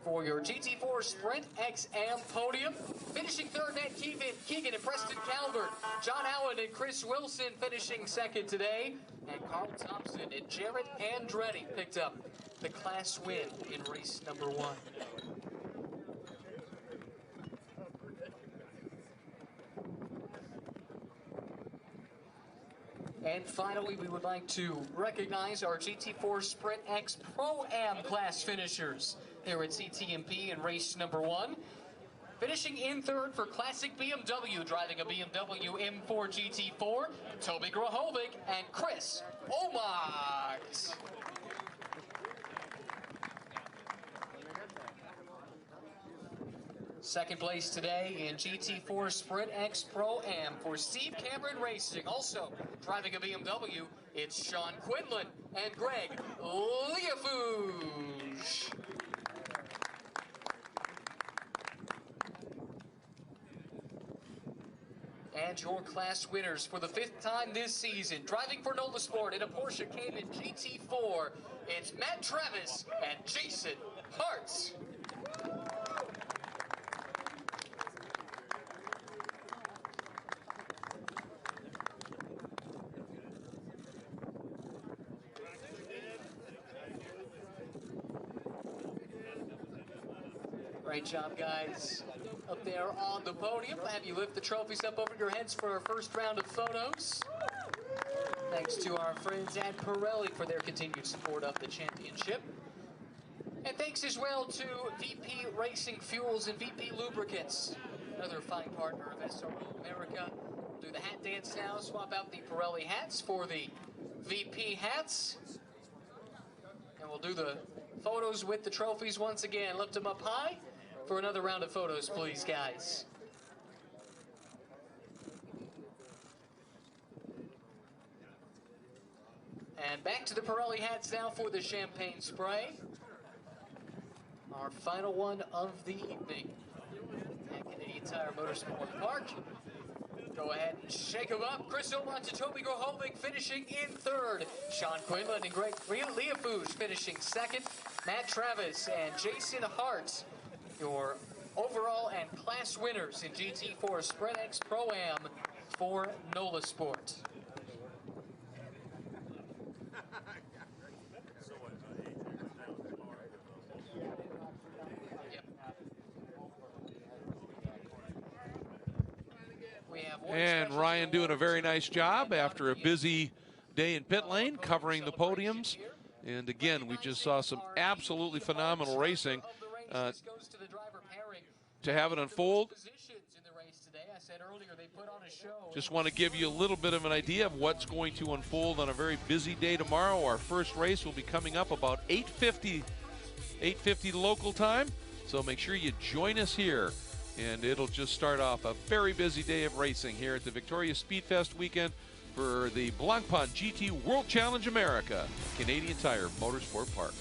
For your GT4 Sprint XM podium, finishing third, Matt Keegan and Preston Calvert. John Allen and Chris Wilson finishing second today. And Carl Thompson and Jared Andretti picked up the class win in race number 1. And finally, we would like to recognize our GT4 Sprint X Pro-Am class finishers here at CTMP in race number 1. Finishing in third for Classic BMW, driving a BMW M4 GT4, Toby Grahovic and Chris Omart. Second place today in GT4 Sprint X Pro-Am for Steve Cameron Racing. Also driving a BMW, it's Sean Quinlan and Greg Liafouge. And your class winners for the 5th time this season, driving for NOLA Sport in a Porsche Cayman GT4, it's Matt Travis and Jason Hart. Great job, guys, up there on the podium. I'll have you lift the trophies up over your heads for our first round of photos. Thanks to our friends at Pirelli for their continued support of the championship. And thanks as well to VP Racing Fuels and VP Lubricants, another fine partner of SRO America. We'll do the hat dance now, swap out the Pirelli hats for the VP hats. And we'll do the photos with the trophies once again. Lift them up high for another round of photos, please, guys. And back to the Pirelli hats now for the champagne spray. Our final one of the evening at Canadian Tire Motorsport Park. Go ahead and shake them up. Chris Omart to Toby Grahovic finishing in third. Sean Quinlan and Greg Liafouge finishing second. Matt Travis and Jason Hart, your overall and class winners in GT4 Sprint X Pro-Am for NOLA Sport. And Ryan doing a very nice job after a busy day in pit lane, covering the podiums. And again, we just saw some absolutely phenomenal racing. To have it unfold, just want to give you a little bit of an idea of what's going to unfold on a very busy day tomorrow. Our first race will be coming up about 8:50 local time. So make sure you join us here. And it'll just start off a very busy day of racing here at the Victoria Speedfest weekend for the Blancpain GT World Challenge America, Canadian Tire Motorsport Park.